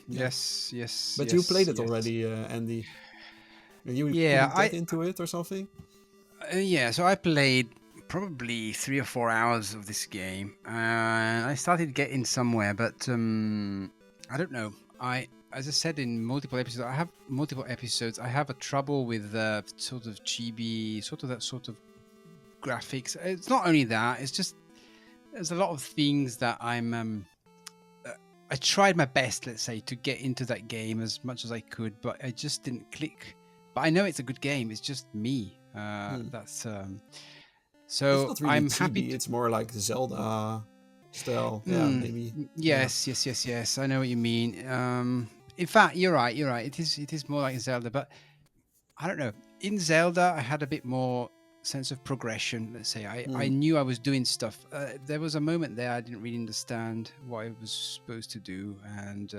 Yeah. Yes. But you played it already, Andy. You Yeah, couldn't get into it or something? yeah. So I played probably 3 or 4 hours of this game, and I started getting somewhere, but I don't know. As I said in multiple episodes, I have a trouble with sort of chibi, sort of that sort of graphics. It's not only that; it's just there's a lot of things that I tried my best, let's say, to get into that game as much as I could, but I just didn't click. But I know it's a good game. It's just me. That's It's so not really I'm happy chibi. to. It's more like Zelda style. Yeah, maybe. Yeah. Yes. I know what you mean. In fact, you're right. It is more like Zelda, but I don't know. In Zelda, I had a bit more sense of progression. Let's say I knew I was doing stuff. There was a moment there I didn't really understand what I was supposed to do, and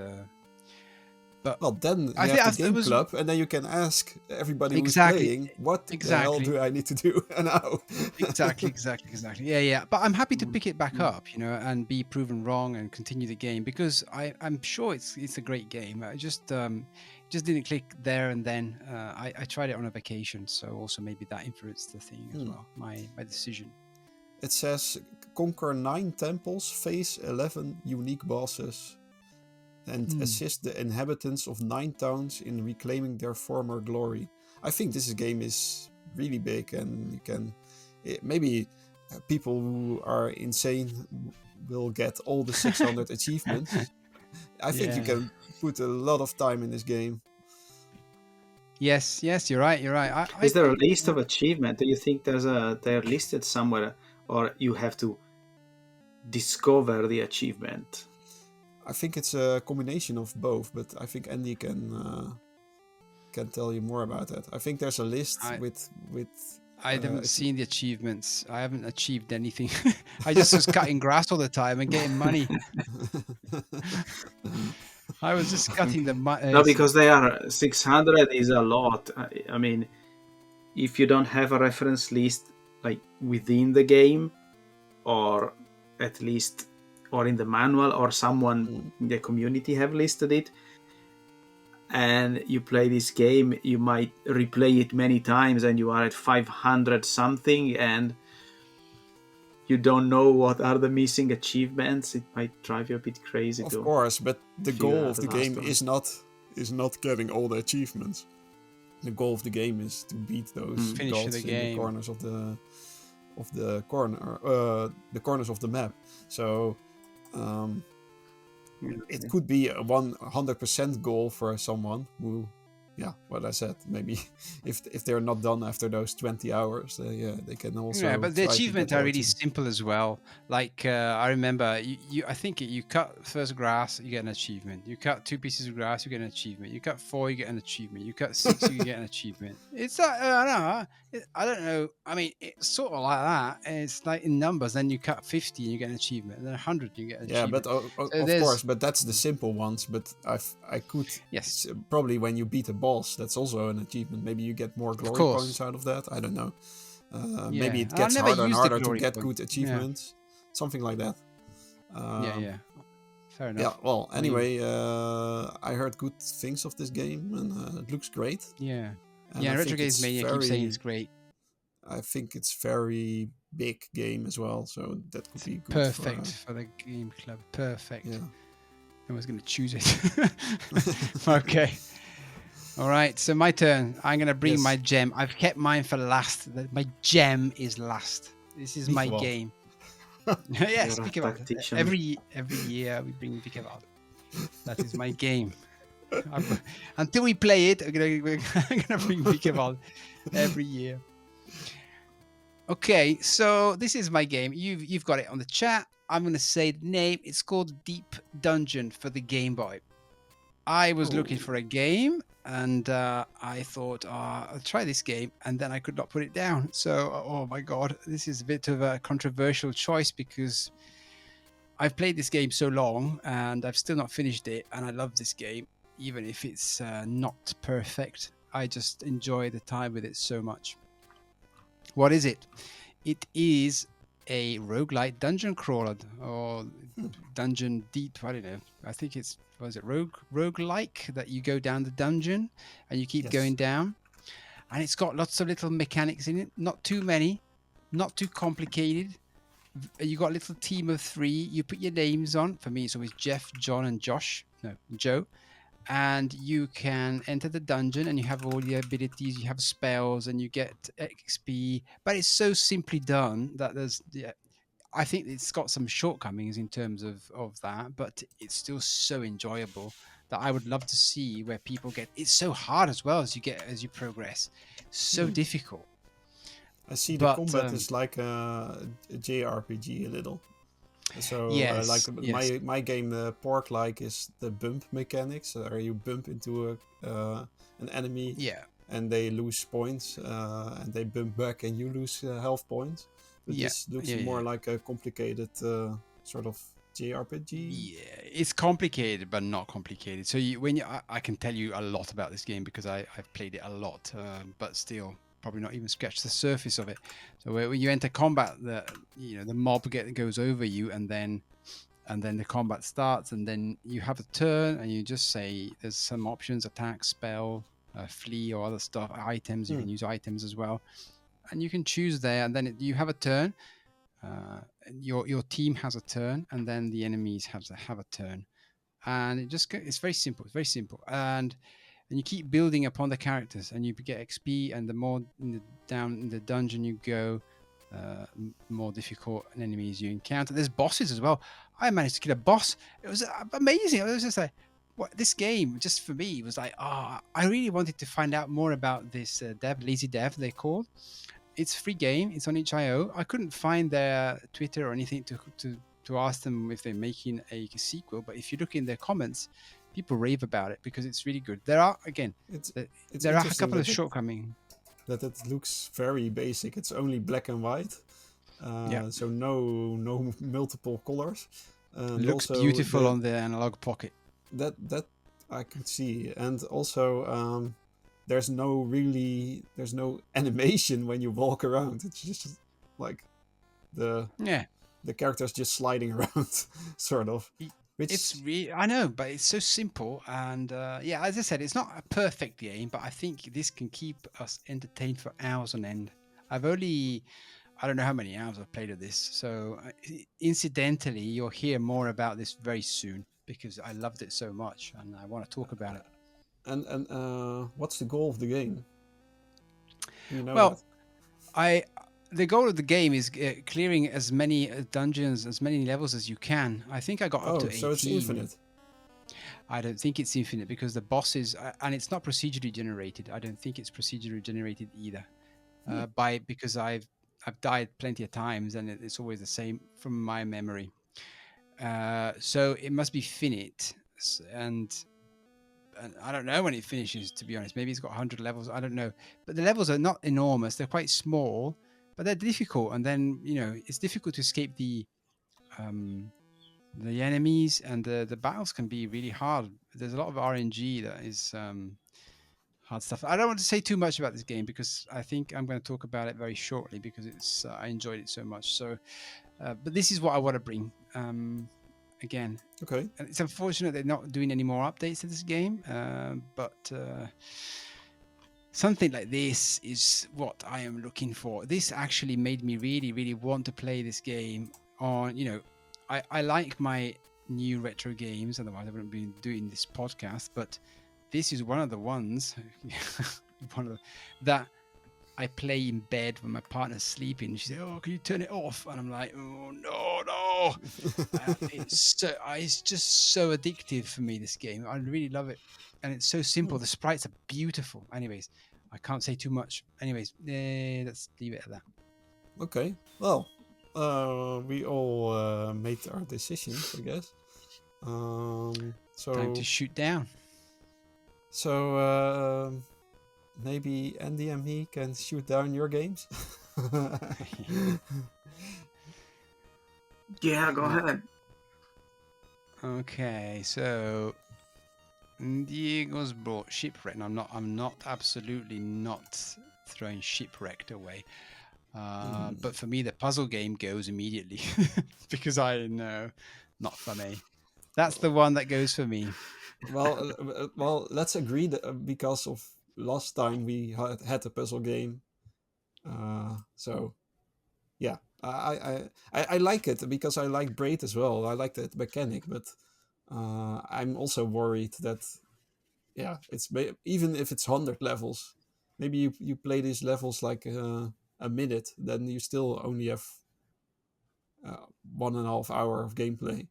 but Well, then I you have think the it Game was Club, and then you can ask everybody who's exactly, playing, what the hell exactly. do I need to do now? Exactly. Yeah. But I'm happy to pick it back up, and be proven wrong and continue the game because I'm sure it's a great game. I just didn't click there and then. I tried it on a vacation, so also maybe that influenced the thing as well. My decision. It says conquer 9 temples, face 11 unique bosses, and assist the inhabitants of 9 towns in reclaiming their former glory. I think this game is really big, and you can maybe people who are insane will get all the 600 achievements. I think you Yeah. can put a lot of time in this game. Yes. You're right. Is there a list of achievement? Do you think they're listed somewhere, or you have to discover the achievement? I think it's a combination of both, but I think Andy can tell you more about that. I think there's a list with. I haven't seen the achievements. I haven't achieved anything. I just was cutting grass all the time and getting money. I was just cutting the money. No, because they are 600 is a lot. I mean, if you don't have a reference list like within the game, or at least or in the manual, or someone in the community have listed it, and you play this game, you might replay it many times and you are at 500 something and you don't know what are the missing achievements. It might drive you a bit crazy. Of course, but the goal of the game one. is not getting all the achievements. The goal of the game is to beat those gods in the corners of the corners of the map. So it could be a 100% goal for someone who, what I said, maybe if they're not done after those 20 hours, they can also. Yeah, but the achievements are really simple as well. Like I remember, I think you cut first grass, you get an achievement. You cut 2 pieces of grass, you get an achievement. You cut 4, you get an achievement. You cut 6, you get an achievement. It's I don't know. I mean, it's sort of like that. It's like in numbers. Then you cut 50 and you get an achievement. And then 100 you get an achievement. Yeah, but of course, but that's the simple ones. But I could probably when you beat a boss, that's also an achievement. Maybe you get more glory points out of that. I don't know. Maybe it gets harder and harder to get good achievements. Something like that. Yeah. Fair enough. Yeah, well, anyway, I heard good things of this game, and it looks great. Yeah. And Retro Games Mania keeps saying it's great. I think it's very big game as well, so that could be good Perfect for the game club. Perfect. yeah. I was going to choose it. Okay. All right. So my turn. I'm going to bring Yes. my gem. I've kept mine for last. My gem is last. This is my Wiegewald. game. Yes, You're a Vikewald. tactician. Every year we bring Vikewald. That is my game. Until we play it, I'm gonna bring Vikewald every year. Okay, so this is my game. You've got it on the chat. I'm gonna say the name. It's called Deep Dungeon for the Game Boy. I was looking for a game, and I thought, I'll try this game, and then I could not put it down. So, oh my god, this is a bit of a controversial choice because I've played this game so long, and I've still not finished it, and I love this game, even if it's not perfect. I just enjoy the time with it so much. What is it? It is a roguelite dungeon crawler or dungeon deep. I don't know. I think it's was it roguelike that you go down the dungeon and you keep Yes. going down, and it's got lots of little mechanics in it. Not too many, not too complicated. You got a little team of 3. You put your names on. For me, it's always Jeff, John, and Joe. And you can enter the dungeon and you have all the abilities, you have spells, and you get XP. But it's so simply done that I think it's got some shortcomings in terms of that, but it's still so enjoyable that I would love to see where people get. It's so hard as well as you progress, so difficult. I see the But combat is like a JRPG a little. So yes, my game, Pork like, is the bump mechanics, where you bump into an enemy yeah, and they lose points, and they bump back and you lose health points. But yeah, this looks yeah, more yeah. like a complicated sort of JRPG. Yeah, it's complicated, but not complicated. So I can tell you a lot about this game because I've played it a lot, but still probably not even scratched the surface of it. So when you enter combat, the mob goes over you, and then the combat starts, and then you have a turn, and you just say there's some options: attack, spell, flee, or other stuff, items. You can use items as well, and you can choose there, and then you have a turn. Your team has a turn, and then the enemies have a turn, and it's very simple. It's very simple, and you keep building upon the characters, and you get XP, and the more down in the dungeon you go, more difficult enemies you encounter. There's bosses as well. I managed to kill a boss. It was amazing. I was just like, what, this game just for me was like, I really wanted to find out more about this Lazy Dev they called. It's a free game. It's on itch.io. I couldn't find their Twitter or anything to ask them if they're making a sequel. But if you look in their comments, people rave about it because it's really good. There are It's there are a interesting couple of that shortcomings. it looks very basic. It's only black and white, Yeah, so no multiple colors. And looks also beautiful on the analog pocket. that I could see, and also there's no animation when you walk around. It's just like the Yeah, characters just sliding around, sort of. it's Which really, I know, but it's so simple. And yeah, as I said, it's not a perfect game, but I think this can keep us entertained for hours on end. I don't know how many hours I've played of this. So incidentally, you'll hear more about this very soon because I loved it so much and I want to talk about it. and what's the goal of the game? Do you know that? Well, the goal of the game is clearing as many dungeons, as many levels as you can. I think I got up Oh, to so it's 18. infinite. I don't think it's infinite because the bosses, and it's not procedurally generated. I don't think it's procedurally generated either. Because I've died plenty of times and it's always the same from my memory. So it must be finite, and I don't know when it finishes. To be honest, maybe it's got 100 levels. I don't know, but the levels are not enormous. They're quite small, but they're difficult. And then it's difficult to escape the enemies, and the battles can be really hard. There's a lot of RNG that is hard stuff. I don't want to say too much about this game because I think I'm going to talk about it very shortly because it's I enjoyed it so much. So, but this is what I want to bring. Again, Okay. it's unfortunate they're not doing any more updates to this game, but something like this is what I am looking for. This actually made me really, really want to play this game on, I like my new retro games, otherwise I wouldn't be doing this podcast, but this is one of the ones that I play in bed when my partner's sleeping. She said, "Oh, can you turn it off?" And I'm like, "Oh no!" It's just so addictive for me. This game, I really love it, and it's so simple. The sprites are beautiful. Anyways, I can't say too much. Anyways, let's leave it at that. Okay. Well, we all made our decisions, I guess. Time to shoot down. So maybe Andy and me can shoot down your games. Yeah, go ahead. Okay, so Diego's brought Shipwreck. And I'm not absolutely not throwing Shipwrecked away. But for me, the puzzle game goes immediately because I know, not for me. That's the one that goes for me. Well, let's agree that because of last time we had a puzzle game. So, yeah, I like it because I like Braid as well. I like that mechanic, but I'm also worried that, yeah, even if it's 100 levels, maybe you play these levels like a minute, then you still only have 1.5 hour of gameplay.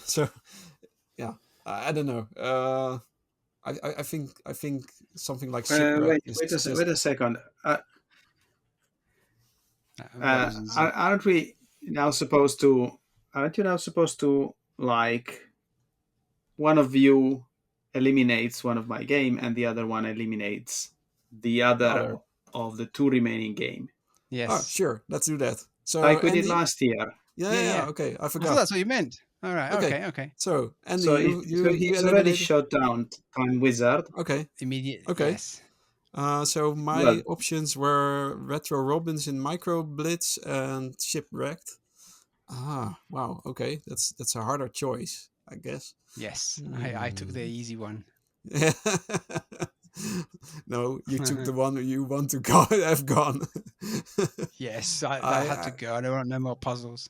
So, yeah, I don't know. I think something like Shipwreck is just... wait a second. What was Aren't we now supposed to? Aren't you now supposed to, like, one of you eliminates one of my game and the other one eliminates the other of the two remaining game? Yes. Oh, sure. Let's do that. So Like we did Andy? last year. Yeah. Okay, I I forgot. thought that's what you meant. All right. Okay. So Andy, So you it's already eliminated... shut down Time Wizard. Okay. Immediate. Okay. Yes. So my options were Retro Robins in Micro Blitz and Shipwrecked. Wow. Okay, that's a harder choice, I guess. Yes. I took the easy one. No, you took the one you want to have gone. Yes, I had to go. I don't want no more puzzles.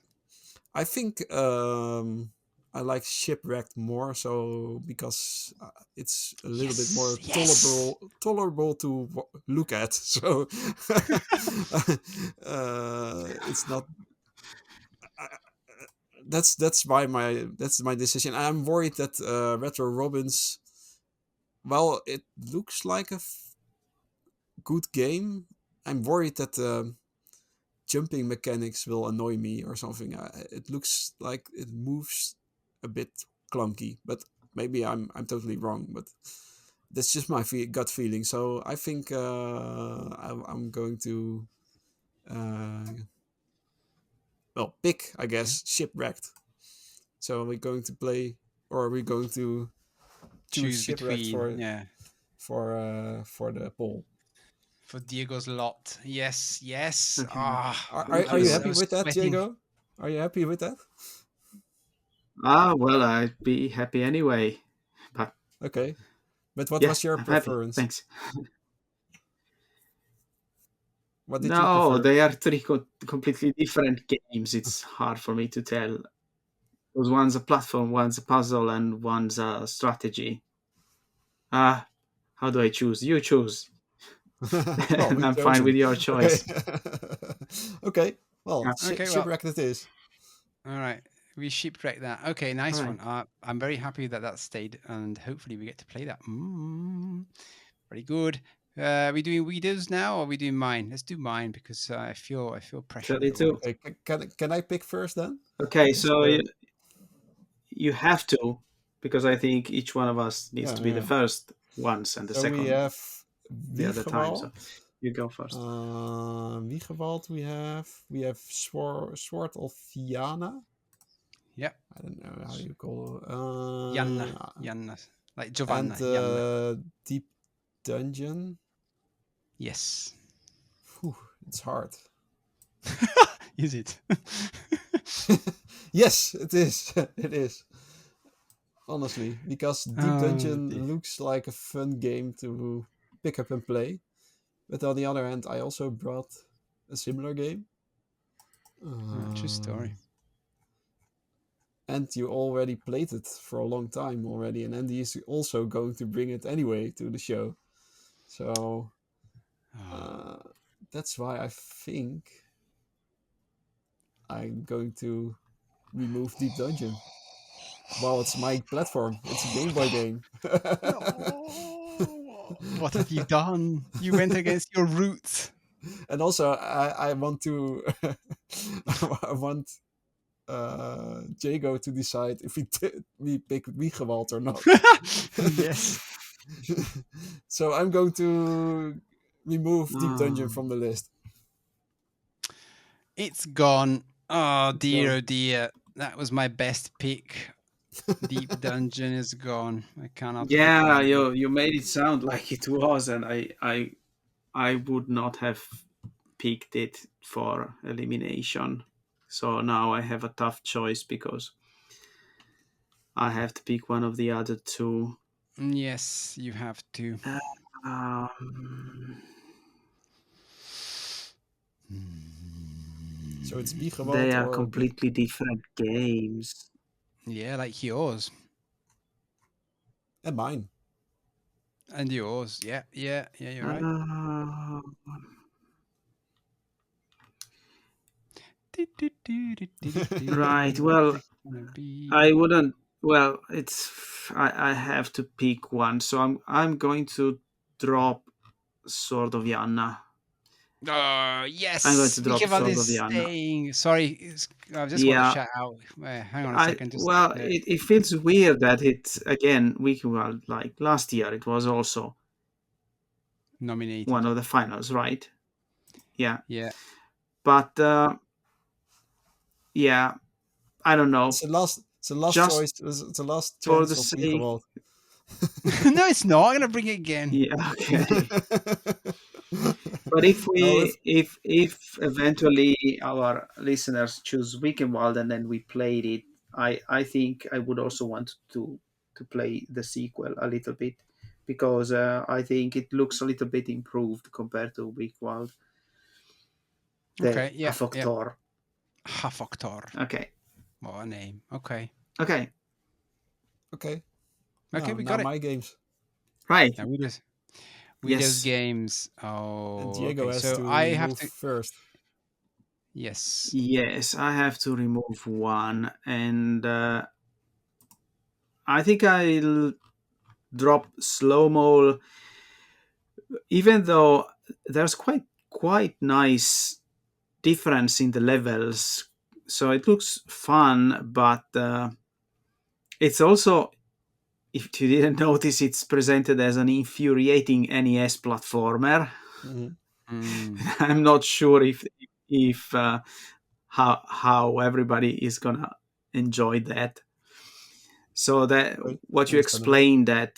I think I like Shipwrecked more, so because it's a little bit more tolerable to look at. So it's not. That's my decision. I'm worried that Retro Robins. Well, it looks like a good game. I'm worried that jumping mechanics will annoy me or something. It looks like it moves a bit clunky, but maybe I'm totally wrong. But that's just my gut feeling. So I think I'm going to pick, I guess, Shipwrecked. So are we going to play, or are we going to choose Shipwrecked for the poll? For Diego's lot. Yes. Okay. Are you happy with that, Diego? Are you happy with that? Well, I'd be happy anyway. But okay. But what was your preference? Thanks. What did you prefer? They are three completely different games. It's hard for me to tell. Because one's a platform, one's a puzzle, and one's a strategy. How do I choose? You choose. I'm fine with your choice. Okay. Well, Shipwrecked it is. All right. We shipwrecked that. Okay, nice one. I'm very happy that stayed, and hopefully we get to play that. Very good. Are we doing Wiedo's now, or are we doing mine? Let's do mine because I feel pressure. Okay, can I pick first then? Okay, so you have to, because I think each one of us needs to be the first once and the second we have the other time. So you go first. Wiegewald we have Sword of Fiana. Yeah. I don't know how you call Janna. Like Giovanna. And Deep Dungeon. Yes. Whew, it's hard. Is it? Yes, it is. It is. Honestly, because Deep Dungeon looks like a fun game to pick up and play. But on the other hand, I also brought a similar game. True Uh, story. and you already played it for a long time already, and Andy is also going to bring it anyway to the show. So Oh. uh, that's why I think I'm going to remove Deep Dungeon. Well, it's my platform. It's a Game Boy game. No. What have you done? You went against your roots. And also, I want to. I want Jago to decide if we pick Wiegewald or not. Yes. So I'm going to remove Deep Dungeon Oh. from the list. It's gone. Oh It's dear, gone. oh dear. That was my best pick. Deep Dungeon is gone. I cannot pick Yeah, that again. you made it sound like it was, and I would not have picked it for elimination. So now I have a tough choice because I have to pick one of the other two. Yes, you have to. Um, So it's Wiegewald they are or completely different games. Yeah, like yours. and mine. And yours. Yeah, yeah, yeah, you're right. Uh, right. Well, I wouldn't. Well, it's. I have to pick one, so I'm going to drop Sword of Yanna. Oh, I'm going yes. to drop Vikervald Sword is of Yanna. staying. Sorry, I just want to Yeah, shout out. Hang on a I second. Just well, it feels weird that it's again Wikiwald like last year. It was also one nominated. of the finals, right? Yeah, Yeah. but yeah, I don't know. It's the last Just choice. It's the last for the chance of sake, Wiegewald. No, it's not. I'm going to bring it again. yeah, okay. But if No, if if eventually our listeners choose Wikenwald and then we played it, I think I would also want to play the sequel a little bit because I think it looks a little bit improved compared to Wikenwald. The Okay. Yeah. Yeah. Hafoktor. Hafoktor. Okay. What a name. Okay. Okay. okay. Okay, we Now got it. my games. Right. Now we does Yes. games. And Oh, Diego okay. has So to I have remove to. first. Yes. Yes, I have to remove one, and I think I'll drop slow mo, even though there's quite nice difference in the levels, so it looks fun, but it's also, if you didn't notice, it's presented as an infuriating NES platformer. Mm-hmm. I'm not sure if how everybody is gonna enjoy that. So that Okay, what you understandable. explained, that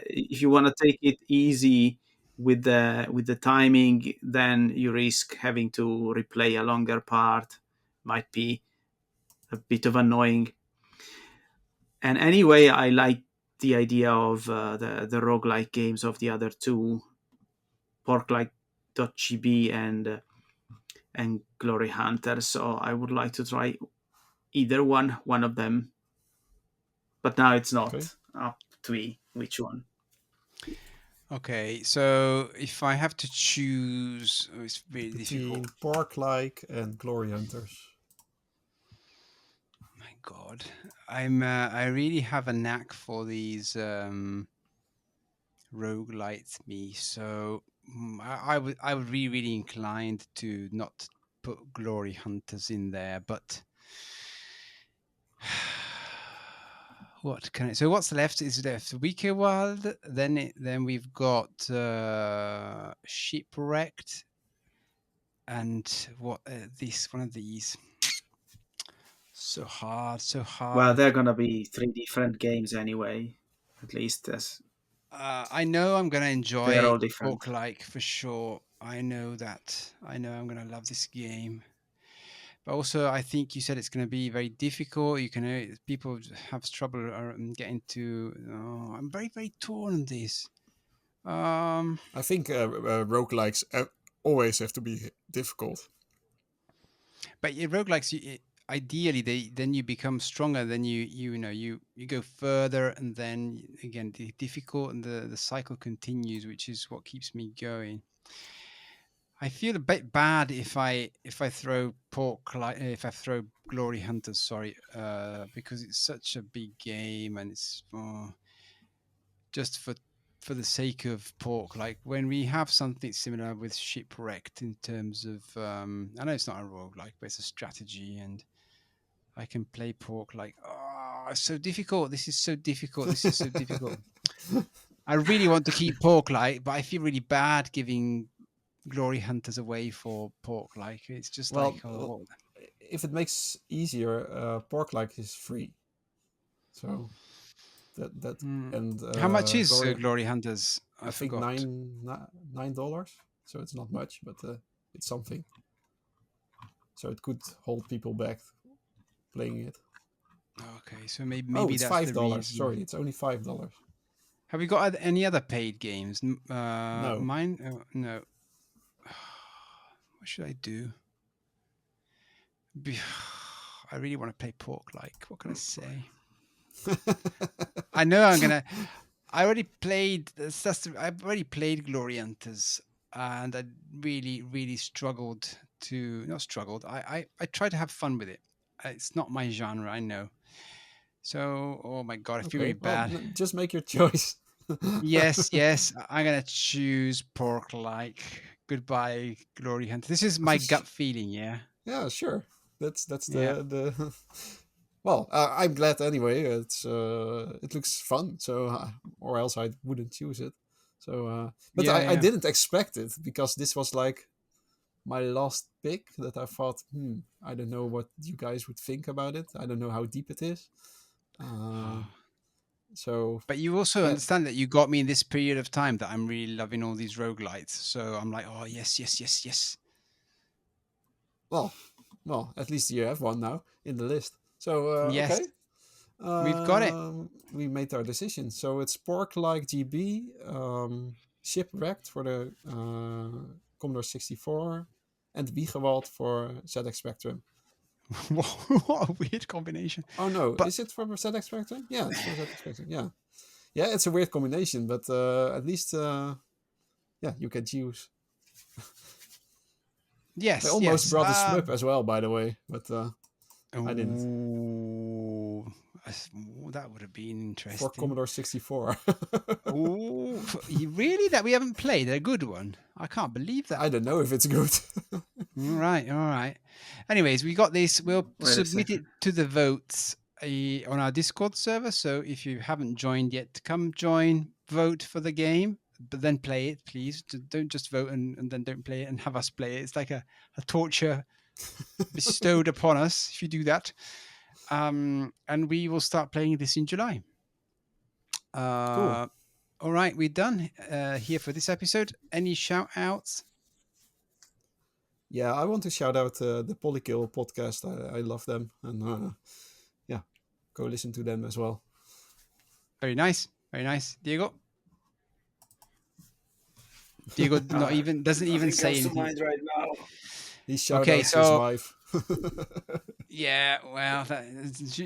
if you want to take it easy with the timing, then you risk having to replay a longer part. Might be a bit of annoying. And anyway, I like the idea of the roguelike games of the other two, porklike.gb and Glory Hunter. So I would like to try either one of them. But now it's Okay. not up to me which one. Okay. So if I have to choose, oh, it's very difficult. Between Pork Like and Glory Hunters. My God, I really have a knack for these roguelites. Me, so I would be really inclined to not put Glory Hunters in there, but what can I? So what's left is left Weaker World. Then we've got Shipwrecked, and what this one of these. So hard, so Well, hard. they're gonna be three different games anyway. At least as I know I'm gonna they are enjoy all different. Like for sure. I know that. I know I'm gonna love this game. But also, I think you said it's gonna be very difficult. You can people have trouble getting to. Oh, I'm very torn on this. I think roguelikes always have to be difficult. But your roguelikes, ideally, then you become stronger. Then you go further, and then again the difficult, and the cycle continues, which is what keeps me going. I feel a bit bad if I throw if I throw Glory Hunters, sorry, because it's such a big game, and it's just for the sake of pork. Like when we have something similar with Shipwrecked in terms of, I know it's not a roguelike, but it's a strategy, and I can play pork like, oh, it's so difficult. This is so difficult. This is so difficult. I really want to keep pork like, but I feel really bad giving Glory Hunters away for pork like. It's just like, Well, oh, what? if it makes easier, pork like is free. So that Mm. and How much is glory. Glory Hunters? I I think forgot. $9. So it's not much, but it's something. So it could hold people back playing it. Okay, so maybe Oh, maybe it's that's the $5. reason. Sorry, it's only $5. Have we got any other paid games? No. Mine? No. What should I do? I really want to play pork like. What can I say? I know I'm gonna. I already played. I've already played Glory Hunters, and I really struggled to not struggled. I tried to have fun with it. It's not my genre, I know. So, oh my god, I feel really Okay, well, bad. just make your choice. Yes, I'm gonna choose pork like. Goodbye, Glory Hunter. This is my gut feeling. Yeah, Yeah, sure. That's yeah, the. Well, I'm glad anyway. It looks fun. So, or else I wouldn't choose it. So, but I yeah. didn't expect it because this was like my last pick that I thought, I don't know what you guys would think about it. I don't know how deep it is. Uh, so But you also yeah, understand that you got me in this period of time that I'm really loving all these roguelites. So I'm like, oh yes. well, at least you have one now in the list. So Yes, okay, we've got it. we made our decision. So it's Pork Like GB, Shipwrecked for the Commodore 64, and Wiegewald for ZX Spectrum. What a weird combination. Oh no, But is it for ZX Spectrum? Yeah, it's for ZX Spectrum. Yeah, yeah, it's a weird combination, but at least yeah, you can choose. I almost yes. brought a Smurf as well, by the way, but I didn't. Ooh, that would have been For interesting. Commodore 64. Oh, really? That we haven't played a good one? I can't believe that. I don't know if it's good. All right. Anyways, we got this. We'll Wait a submit second. it to the votes on our Discord server. So if you haven't joined yet, come join, vote for the game, but then play it, please. Don't just vote and then don't play it and have us play it. It's like a torture bestowed upon us if you do that. And we will start playing this in July. Cool. All right, we're done here for this episode. Any shout outs? Yeah, I want to shout out the Polykill podcast. I love them. And yeah, go listen to them as well. Very nice. Very nice. Diego? Diego not even doesn't even Nothing say comes to anything. mind right now. He shout Okay, outs his so wife. yeah, well,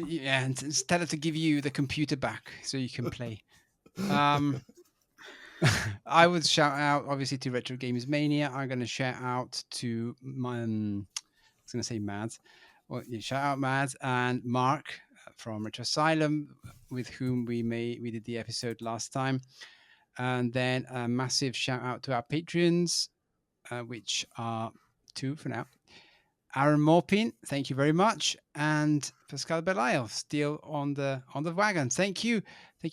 yeah, and tell her to give you the computer back so you can play. I would shout out obviously to Retro Gamers Mania. I'm going to shout out to my, I was going to say Mads. Well, yeah, shout out Mads and Mark from Retro Asylum, with whom we did the episode last time, and then a massive shout out to our patrons, which are two for now. Aaron Morpin, thank you very much, and Pascal Belial, still on the wagon. Thank you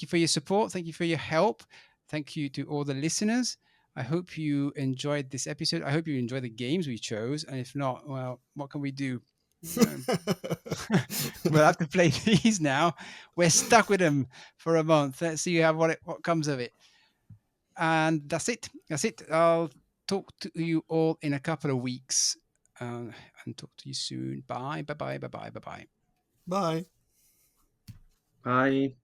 for your support. Thank you for your help. Thank you to all the listeners. I hope you enjoyed this episode. I hope you enjoy the games we chose, and if not, well, what can we do? We'll have to play these now. We're stuck with them for a month. Let's see what comes of it. And that's it. I'll talk to you all in a couple of weeks. And talk to you soon. Bye. Bye. Bye.